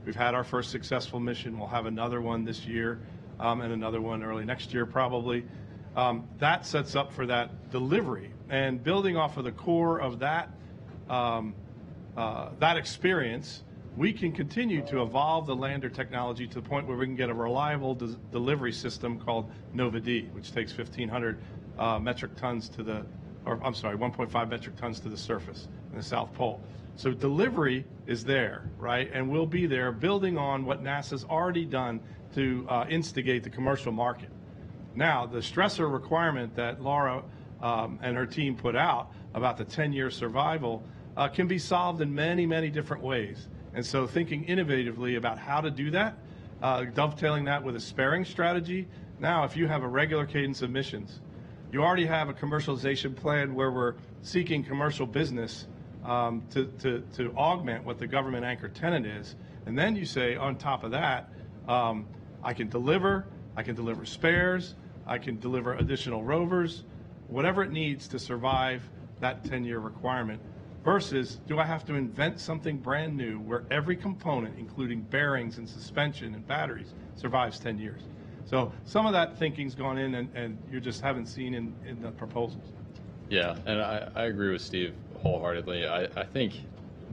We've had our first successful mission. We'll have another one this year and another one early next year probably. That sets up for that delivery. And building off of the core of that experience, we can continue to evolve the lander technology to the point where we can get a reliable delivery system called Nova-D, which takes 1,500 metric tons to the, or I'm sorry, 1.5 metric tons to the surface in the South Pole. So delivery is there, right? And we'll be there building on what NASA's already done to instigate the commercial market. Now, the stressor requirement that Lara and her team put out about the 10-year survival can be solved in many, many different ways. And so thinking innovatively about how to do that, dovetailing that with a sparing strategy. Now, if you have a regular cadence of missions, you already have a commercialization plan where we're seeking commercial business to augment what the government anchor tenant is. And then you say, on top of that, I can deliver spares, I can deliver additional rovers, whatever it needs to survive that 10-year requirement. Versus, do I have to invent something brand new where every component, including bearings and suspension and batteries, survives 10 years? So some of that thinking's gone in and you just haven't seen in the proposals. Yeah, and I agree with Steve wholeheartedly. I think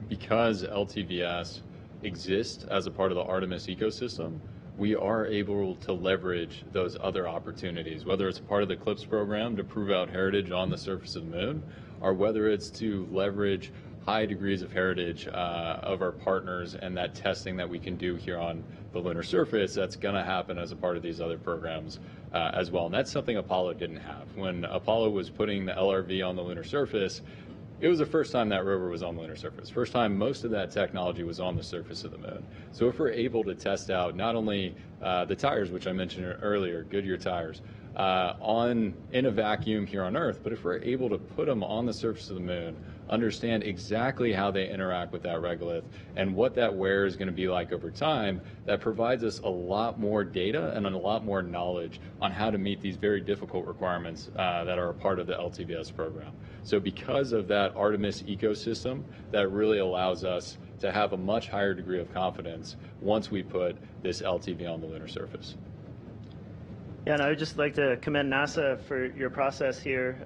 because LTVS exists as a part of the Artemis ecosystem, we are able to leverage those other opportunities, whether it's part of the CLIPS program to prove out heritage on the surface of the moon, or whether it's to leverage high degrees of heritage of our partners and that testing that we can do here on the lunar surface that's going to happen as a part of these other programs as well. And that's something Apollo didn't have. When Apollo was putting the LRV on the lunar surface, it was the first time that rover was on the lunar surface. First time most of that technology was on the surface of the moon. So if we're able to test out not only the tires, which I mentioned earlier, Goodyear tires, in a vacuum here on Earth, but if we're able to put them on the surface of the moon, understand exactly how they interact with that regolith and what that wear is going to be like over time, that provides us a lot more data and a lot more knowledge on how to meet these very difficult requirements that are a part of the LTVS program. So because of that Artemis ecosystem, that really allows us to have a much higher degree of confidence once we put this LTV on the lunar surface. Yeah, and I would just like to commend NASA for your process here.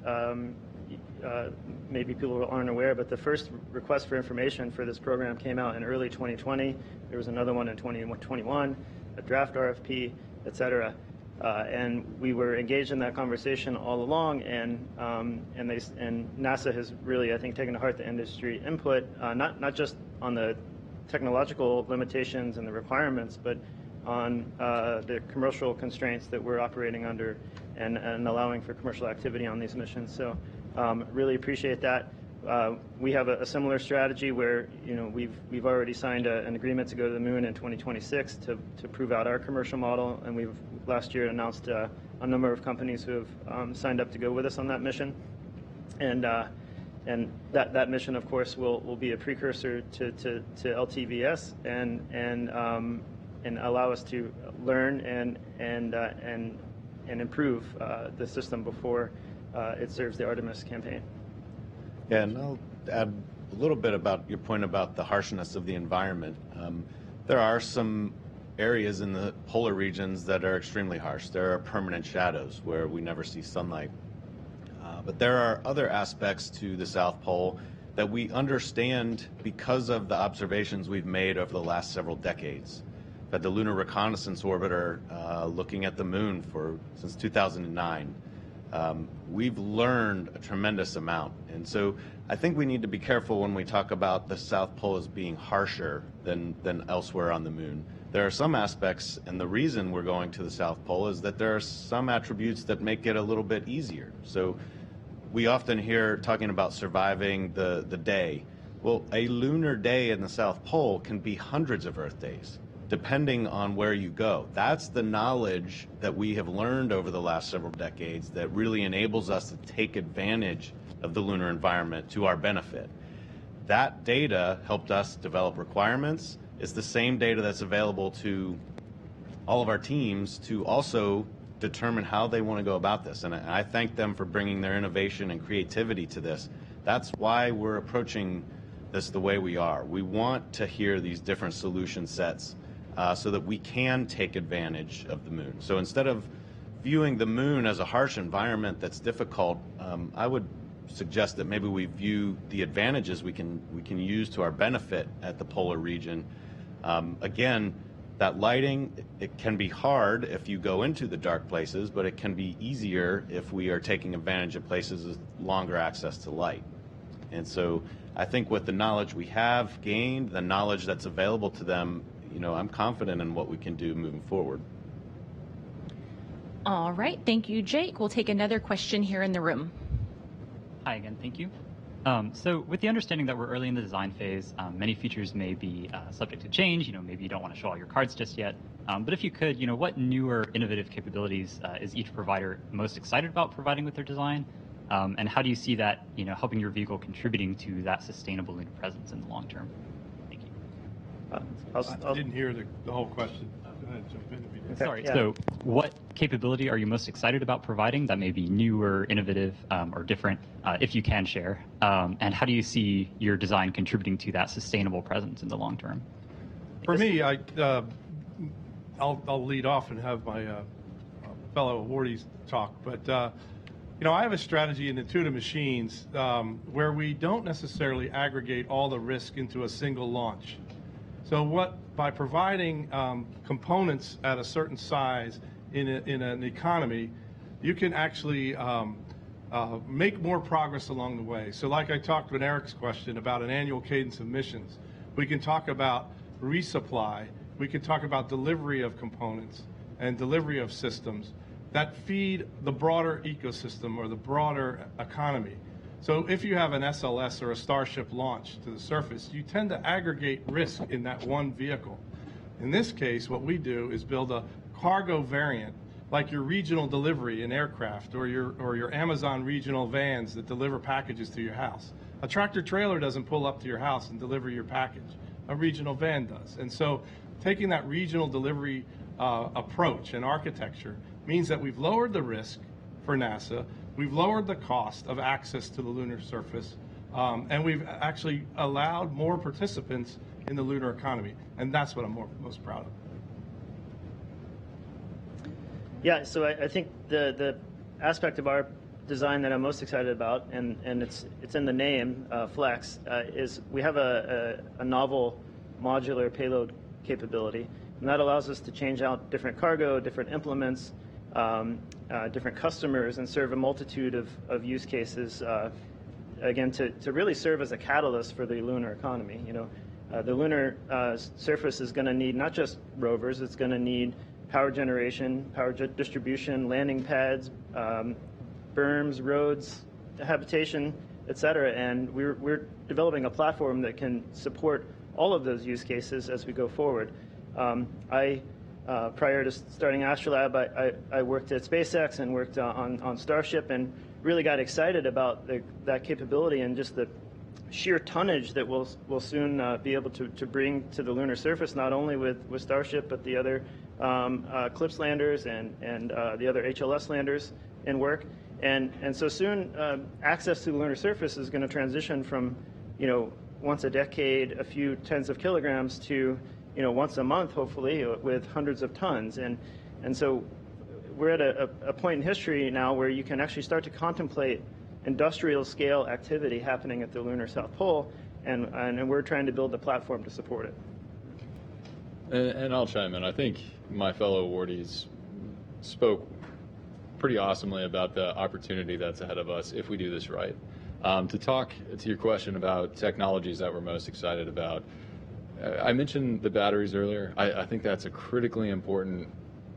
Maybe people aren't aware, but the first request for information for this program came out in early 2020. There was another one in 2021, a draft RFP, et cetera. And we were engaged in that conversation all along, and NASA has really, I think, taken to heart the industry input, not just on the technological limitations and the requirements, but on the commercial constraints that we're operating under and allowing for commercial activity on these missions. So really appreciate that. We have a similar strategy where we've already signed an agreement to go to the moon in 2026 to prove out our commercial model, and we've last year announced a number of companies who have signed up to go with us on that mission. And that mission, of course, will be a precursor to LTVS and allow us to learn and improve the system before it serves the Artemis campaign. Yeah, and I'll add a little bit about your point about the harshness of the environment. There are some areas in the polar regions that are extremely harsh. There are permanent shadows where we never see sunlight. But there are other aspects to the South Pole that we understand because of the observations we've made over the last several decades. We've had the Lunar Reconnaissance Orbiter looking at the moon since 2009. We've learned a tremendous amount. And so I think we need to be careful when we talk about the South Pole as being harsher than elsewhere on the moon. There are some aspects, and the reason we're going to the South Pole is that there are some attributes that make it a little bit easier. So we often hear talking about surviving the day. Well, a lunar day in the South Pole can be hundreds of Earth days, depending on where you go. That's the knowledge that we have learned over the last several decades that really enables us to take advantage of the lunar environment to our benefit. That data helped us develop requirements. It's the same data that's available to all of our teams to also determine how they want to go about this. And I thank them for bringing their innovation and creativity to this. That's why we're approaching this the way we are. We want to hear these different solution sets so that we can take advantage of the moon. So instead of viewing the moon as a harsh environment that's difficult, I would suggest that maybe we view the advantages we can use to our benefit at the polar region. Again, that lighting, it can be hard if you go into the dark places, but it can be easier if we are taking advantage of places with longer access to light. And so I think with the knowledge we have gained, the knowledge that's available to them, I'm confident in what we can do moving forward. All right, thank you, Jake. We'll take another question here in the room. Hi again, thank you. So with the understanding that we're early in the design phase, many features may be subject to change. Maybe you don't want to show all your cards just yet. But if you could, what newer innovative capabilities is each provider most excited about providing with their design? And how do you see that, helping your vehicle contributing to that sustainable lunar presence in the long term? Thank you. I didn't hear the whole question. Go ahead, jump in if you did. Sorry. Yeah. So what capability are you most excited about providing that may be new or innovative or different, if you can share? And how do you see your design contributing to that sustainable presence in the long term? For me, I'll lead off and have my fellow awardees talk. But, I have a strategy in Intuitive Machines where we don't necessarily aggregate all the risk into a single launch. So by providing components at a certain size in an economy, you can actually make more progress along the way. So like I talked with Eric's question about an annual cadence of missions, we can talk about resupply, we can talk about delivery of components and delivery of systems that feed the broader ecosystem or the broader economy. So if you have an SLS or a Starship launch to the surface, you tend to aggregate risk in that one vehicle. In this case, what we do is build a cargo variant, like your regional delivery in aircraft or your Amazon regional vans that deliver packages to your house. A tractor trailer doesn't pull up to your house and deliver your package. A regional van does. And so taking that regional delivery approach and architecture means that we've lowered the risk for NASA. We've lowered the cost of access to the lunar surface, and we've actually allowed more participants in the lunar economy, and that's what I'm most proud of. Yeah, so I think the aspect of our design that I'm most excited about, and it's in the name, Flex, is we have a novel modular payload capability, and that allows us to change out different cargo, different implements, different customers, and serve a multitude of use cases, again, to really serve as a catalyst for the lunar economy. The lunar surface is going to need not just rovers, it's going to need power generation, power distribution, landing pads, berms, roads, habitation, et cetera. And we're developing a platform that can support all of those use cases as we go forward. Prior to starting Astrolab, I worked at SpaceX and worked on Starship, and really got excited about that capability and just the sheer tonnage that we'll soon be able to bring to the lunar surface, not only with Starship, but the other CLPS landers and the other HLS landers in work. And so soon, access to the lunar surface is going to transition from, once a decade, a few tens of kilograms to, once a month, hopefully, with hundreds of tons. And so we're at a point in history now where you can actually start to contemplate industrial scale activity happening at the lunar South Pole, and we're trying to build the platform to support it. And I'll chime in. I think my fellow awardees spoke pretty awesomely about the opportunity that's ahead of us if we do this right. To talk to your question about technologies that we're most excited about, I mentioned the batteries earlier. I think that's a critically important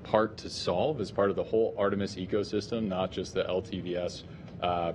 part to solve as part of the whole Artemis ecosystem, not just the LTVS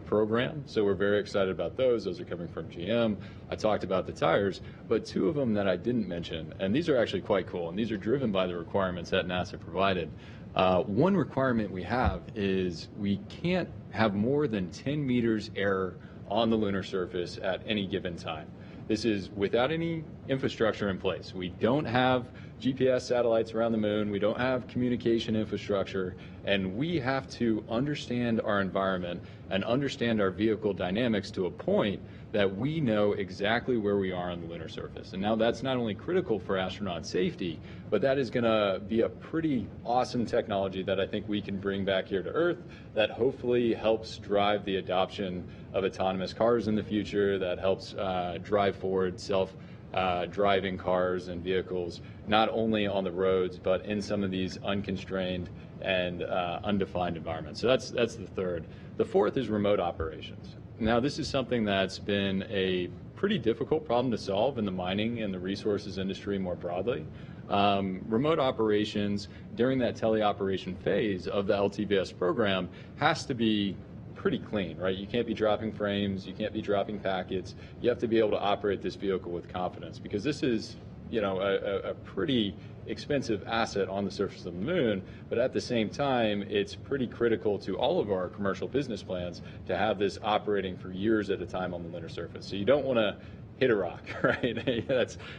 program. So we're very excited about those. Those are coming from GM. I talked about the tires, but two of them that I didn't mention, and these are actually quite cool, and these are driven by the requirements that NASA provided. One requirement we have is we can't have more than 10 meters error on the lunar surface at any given time. This is without any infrastructure in place. We don't have GPS satellites around the moon. We don't have communication infrastructure. And we have to understand our environment and understand our vehicle dynamics to a point that we know exactly where we are on the lunar surface. And now that's not only critical for astronaut safety, but that is going to be a pretty awesome technology that I think we can bring back here to Earth that hopefully helps drive the adoption of autonomous cars in the future, that helps drive forward self-driving cars and vehicles, not only on the roads, but in some of these unconstrained and undefined environments. So that's the third. The fourth is remote operations. Now, this is something that's been a pretty difficult problem to solve in the mining and the resources industry more broadly. Remote operations during that teleoperation phase of the LTVS program has to be pretty clean, right? You can't be dropping frames, you can't be dropping packets. You have to be able to operate this vehicle with confidence, because this is, a pretty expensive asset on the surface of the moon, but at the same time, it's pretty critical to all of our commercial business plans to have this operating for years at a time on the lunar surface. So you don't want to hit a rock, right?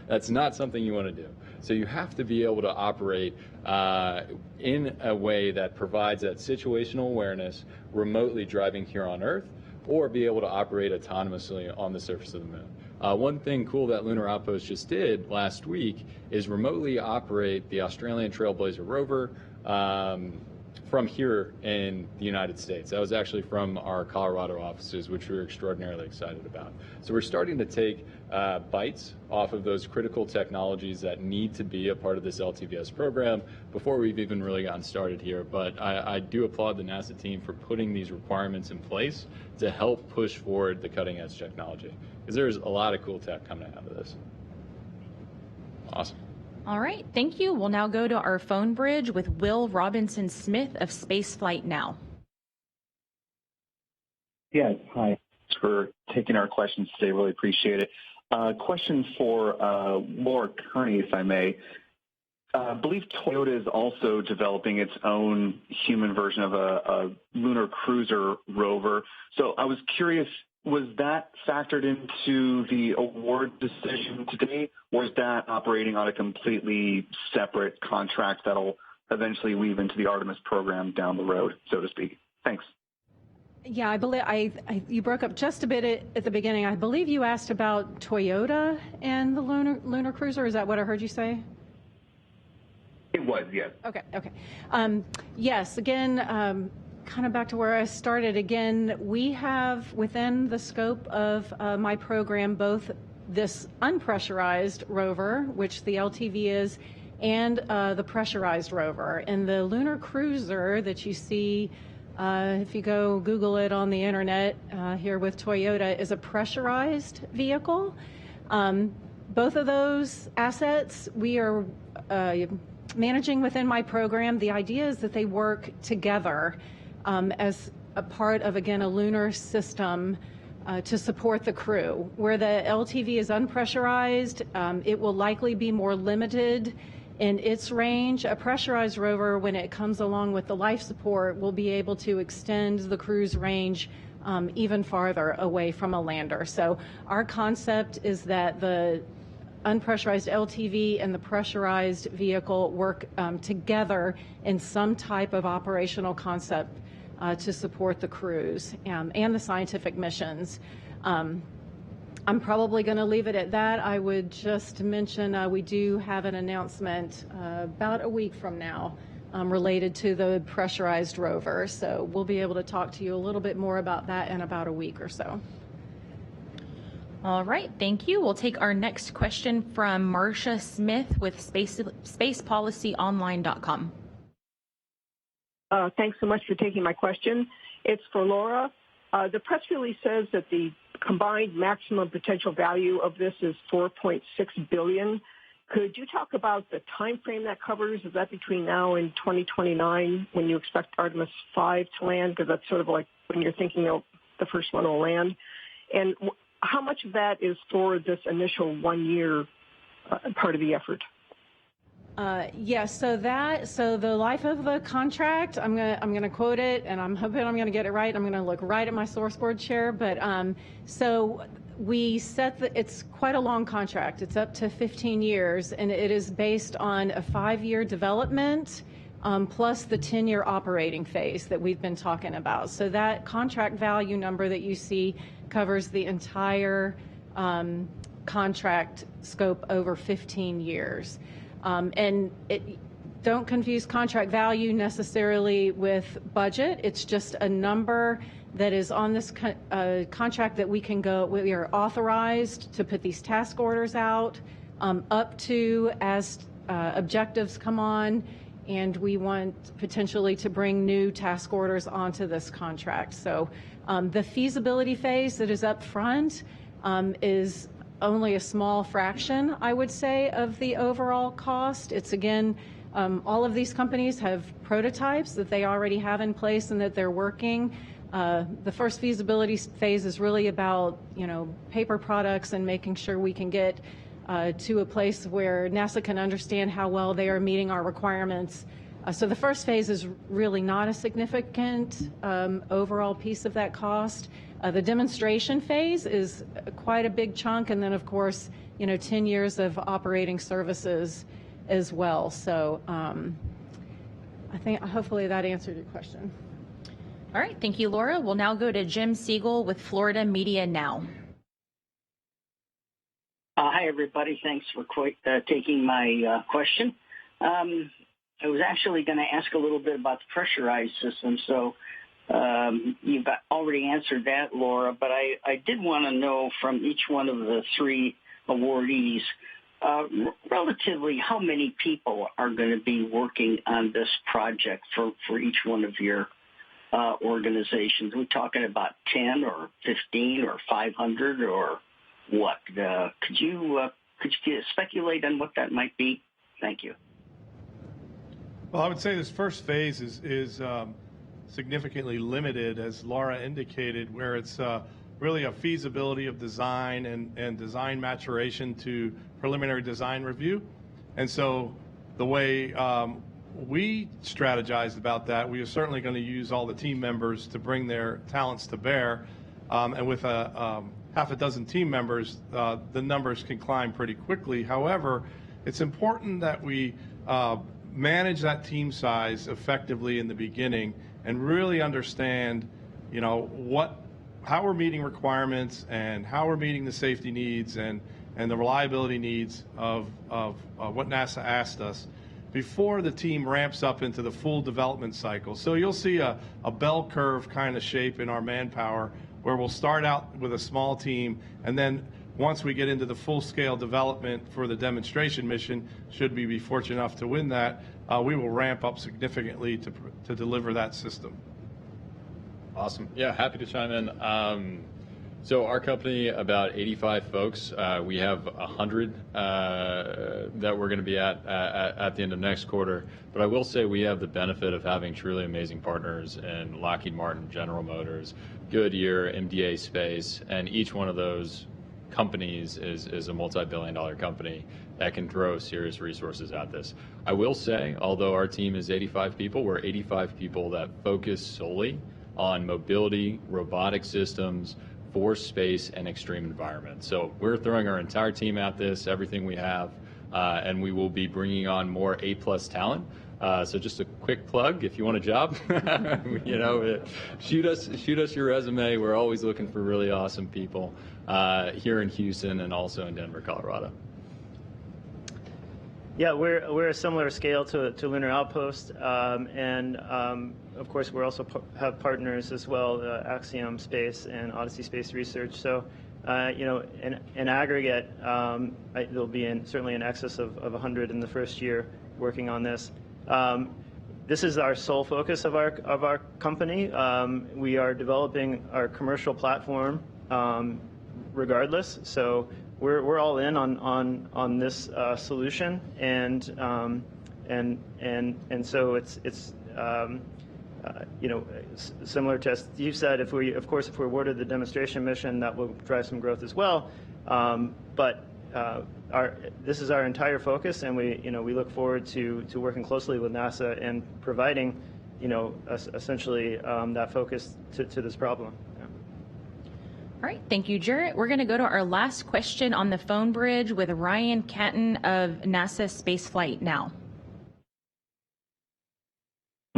That's not something you want to do. So you have to be able to operate in a way that provides that situational awareness remotely driving here on Earth, or be able to operate autonomously on the surface of the moon. One thing cool that Lunar Outpost just did last week is remotely operate the Australian Trailblazer rover from here in the United States. That was actually from our Colorado offices, which we were extraordinarily excited about. So we're starting to take bites off of those critical technologies that need to be a part of this LTVS program before we've even really gotten started here. But I do applaud the NASA team for putting these requirements in place to help push forward the cutting edge technology, because there's a lot of cool tech coming out of this. Awesome. All right, thank you. We'll now go to our phone bridge with Will Robinson Smith of Spaceflight Now. Yes, hi. Thanks for taking our questions today. Really appreciate it. Question for Lara Kearney, if I may. I believe Toyota is also developing its own human version of a lunar cruiser rover. So I was curious, was that factored into the award decision today, or is that operating on a completely separate contract that'll eventually weave into the Artemis program down the road, so to speak? Thanks. Yeah, I believe you broke up just a bit at the beginning. I believe you asked about Toyota and the lunar cruiser. Is that what I heard you say? It was, yes. Okay. Yes, again, kind of back to where I started again, we have within the scope of my program both this unpressurized rover, which the LTV is, and the pressurized rover. And the lunar cruiser that you see, if you go Google it on the internet here with Toyota, is a pressurized vehicle. Both of those assets we are managing within my program. The idea is that they work together as a part of, again, a lunar system to support the crew. Where the LTV is unpressurized, it will likely be more limited in its range. A pressurized rover, when it comes along with the life support, will be able to extend the crew's range even farther away from a lander. So our concept is that the unpressurized LTV and the pressurized vehicle work together in some type of operational concept to support the crews and the scientific missions. I'm probably going to leave it at that. I would just mention we do have an announcement about a week from now related to the pressurized rover. So we'll be able to talk to you a little bit more about that in about a week or so. All right, thank you. We'll take our next question from Marcia Smith with spacepolicyonline.com. Thanks so much for taking my question. It's for Laura. The press release says that the combined maximum potential value of this is $4.6 billion. Could you talk about the time frame that covers? Is that between now and 2029 when you expect Artemis 5 to land? Because that's sort of like when you're thinking of the first one will land. And how much of that is for this initial 1 year part of the effort? Yes, so the life of the contract, I'm gonna quote it, and I'm hoping I'm gonna get it right. I'm gonna look right at my source board chair, but so we set it's quite a long contract. It's up to 15 years, and it is based on a 5-year development plus the 10-year operating phase that we've been talking about. So that contract value number that you see covers the entire contract scope over 15 years. And don't confuse contract value necessarily with budget. It's just a number that is on this contract that we are authorized to put these task orders out up to as objectives come on, and we want potentially to bring new task orders onto this contract. So the feasibility phase that is up front is only a small fraction, I would say, of the overall cost. It's again, all of these companies have prototypes that they already have in place and that they're working. The first feasibility phase is really about, paper products and making sure we can get to a place where NASA can understand how well they are meeting our requirements. So the first phase is really not a significant overall piece of that cost. The demonstration phase is quite a big chunk, and then of course, 10 years of operating services as well. So I think hopefully that answered your question. All right, thank you, Laura. We'll now go to Jim Siegel with Florida Media Now. Hi, everybody. Thanks for taking my question. I was actually going to ask a little bit about the pressurized system, so you've already answered that, Laura, but I did want to know from each one of the three awardees, relatively how many people are going to be working on this project for each one of your organizations? Are we talking about 10 or 15 or 500 or what? Could you speculate on what that might be? Thank you. Well, I would say this first phase is significantly limited, as Lara indicated, where it's really a feasibility of design and design maturation to preliminary design review. And so the way we strategized about that, we are certainly going to use all the team members to bring their talents to bear. And with half a dozen team members, the numbers can climb pretty quickly. However, it's important that we manage that team size effectively in the beginning and really understand, how we're meeting requirements and how we're meeting the safety needs and the reliability needs of what NASA asked us before the team ramps up into the full development cycle. So you'll see a bell curve kind of shape in our manpower where we'll start out with a small team, and then once we get into the full-scale development for the demonstration mission, should we be fortunate enough to win that, we will ramp up significantly to deliver that system. Awesome. Yeah, happy to chime in. So our company, about 85 folks. We have 100 that we're going to be at the end of next quarter. But I will say we have the benefit of having truly amazing partners in Lockheed Martin, General Motors, Goodyear, MDA Space, and each one of those companies is a multi-billion-dollar company that can throw serious resources at this. I will say, although our team is 85 people, we're 85 people that focus solely on mobility, robotic systems for space and extreme environments. So we're throwing our entire team at this, everything we have, and we will be bringing on more A+ talent. So just a quick plug, if you want a job, shoot us your resume. We're always looking for really awesome people here in Houston and also in Denver, Colorado. Yeah, we're a similar scale to Lunar Outpost, and of course we also have partners as well, Axiom Space and Odyssey Space Research. So, in aggregate, there'll be certainly in excess of 100 in the first year working on this. This is our sole focus of our company. We are developing our commercial platform regardless. So we're all in on this solution, and so it's similar to as you said. If we're awarded the demonstration mission, that will drive some growth as well. But this is our entire focus, and we look forward to working closely with NASA and providing essentially that focus to this problem. All right, thank you, Jarrett. We're going to go to our last question on the phone bridge with Ryan Catton of NASA Spaceflight Now.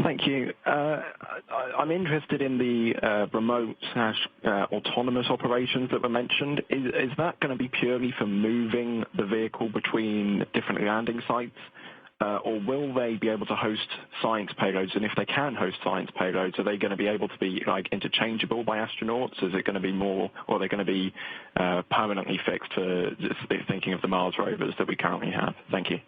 Thank you. I'm interested in the remote/autonomous operations that were mentioned. Is that going to be purely for moving the vehicle between different landing sites, or will they be able to host science payloads? And if they can host science payloads, are they going to be able to be interchangeable by astronauts? Is it going to be more, or are they going to be permanently fixed for just thinking of the Mars rovers that we currently have? Thank you.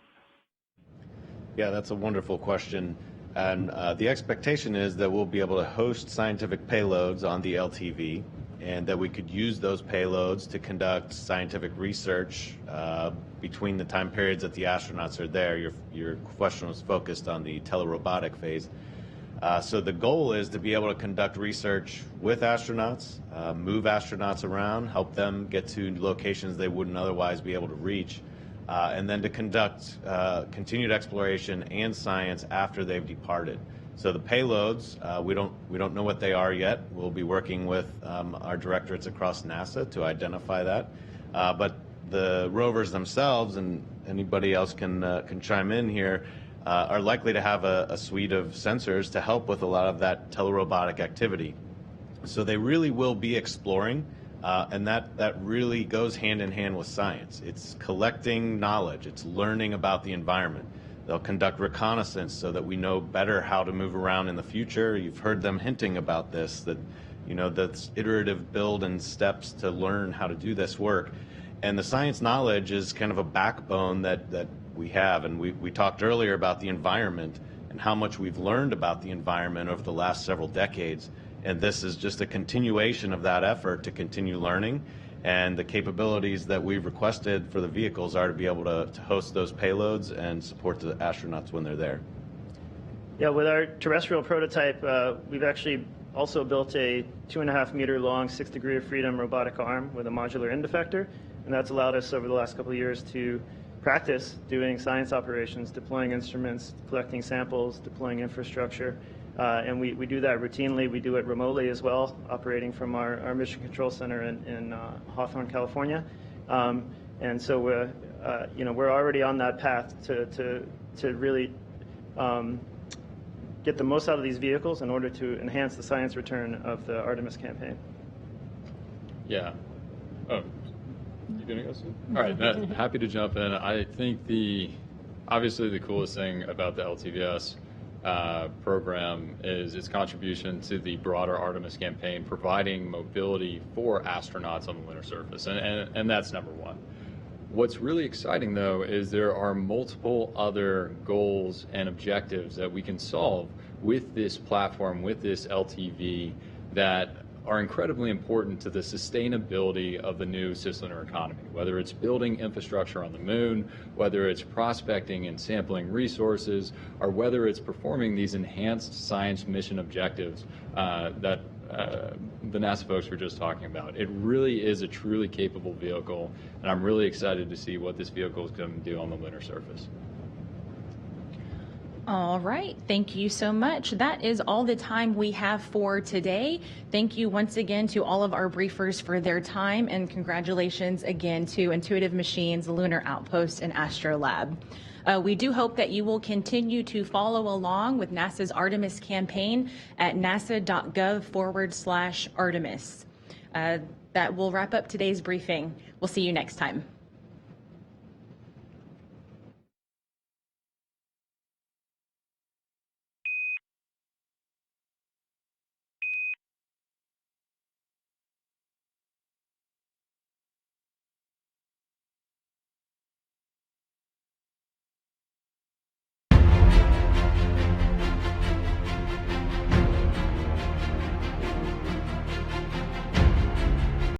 Yeah, that's a wonderful question. And the expectation is that we'll be able to host scientific payloads on the LTV, and that we could use those payloads to conduct scientific research between the time periods that the astronauts are there. Your question was focused on the telerobotic phase. So the goal is to be able to conduct research with astronauts, move astronauts around, help them get to locations they wouldn't otherwise be able to reach, and then to conduct continued exploration and science after they've departed. So the payloads, we don't know what they are yet. We'll be working with our directorates across NASA to identify that. But the rovers themselves, and anybody else can chime in here, are likely to have a suite of sensors to help with a lot of that telerobotic activity. So they really will be exploring. And that really goes hand in hand with science. It's collecting knowledge. It's learning about the environment. They'll conduct reconnaissance so that we know better how to move around in the future. You've heard them hinting about this, that that's iterative build and steps to learn how to do this work. And the science knowledge is kind of a backbone that we have. And we talked earlier about the environment and how much we've learned about the environment over the last several decades. And this is just a continuation of that effort to continue learning. And the capabilities that we've requested for the vehicles are to be able to host those payloads and support the astronauts when they're there. Yeah, with our terrestrial prototype, we've actually also built a 2.5 meter long 6 degree of freedom robotic arm with a modular end effector. And that's allowed us over the last couple of years to practice doing science operations, deploying instruments, collecting samples, deploying infrastructure. And we do that routinely. We do it remotely as well, operating from our Mission Control Center in Hawthorne, California. And so we're already on that path to really get the most out of these vehicles in order to enhance the science return of the Artemis campaign. Yeah. Oh, you gonna go soon? All right, happy to jump in. I think obviously the coolest thing about the LTVS program is its contribution to the broader Artemis campaign, providing mobility for astronauts on the lunar surface, and that's number one. What's really exciting, though, is there are multiple other goals and objectives that we can solve with this platform, with this LTV, that are incredibly important to the sustainability of the new cislunar economy, whether it's building infrastructure on the moon, whether it's prospecting and sampling resources, or whether it's performing these enhanced science mission objectives that the NASA folks were just talking about. It really is a truly capable vehicle, and I'm really excited to see what this vehicle is going to do on the lunar surface. All right, thank you so much. That is all the time we have for today. Thank you once again to all of our briefers for their time, and congratulations again to Intuitive Machines, Lunar Outpost, and Astrolab. We do hope that you will continue to follow along with NASA's Artemis campaign at nasa.gov/Artemis. That will wrap up today's briefing. We'll see you next time.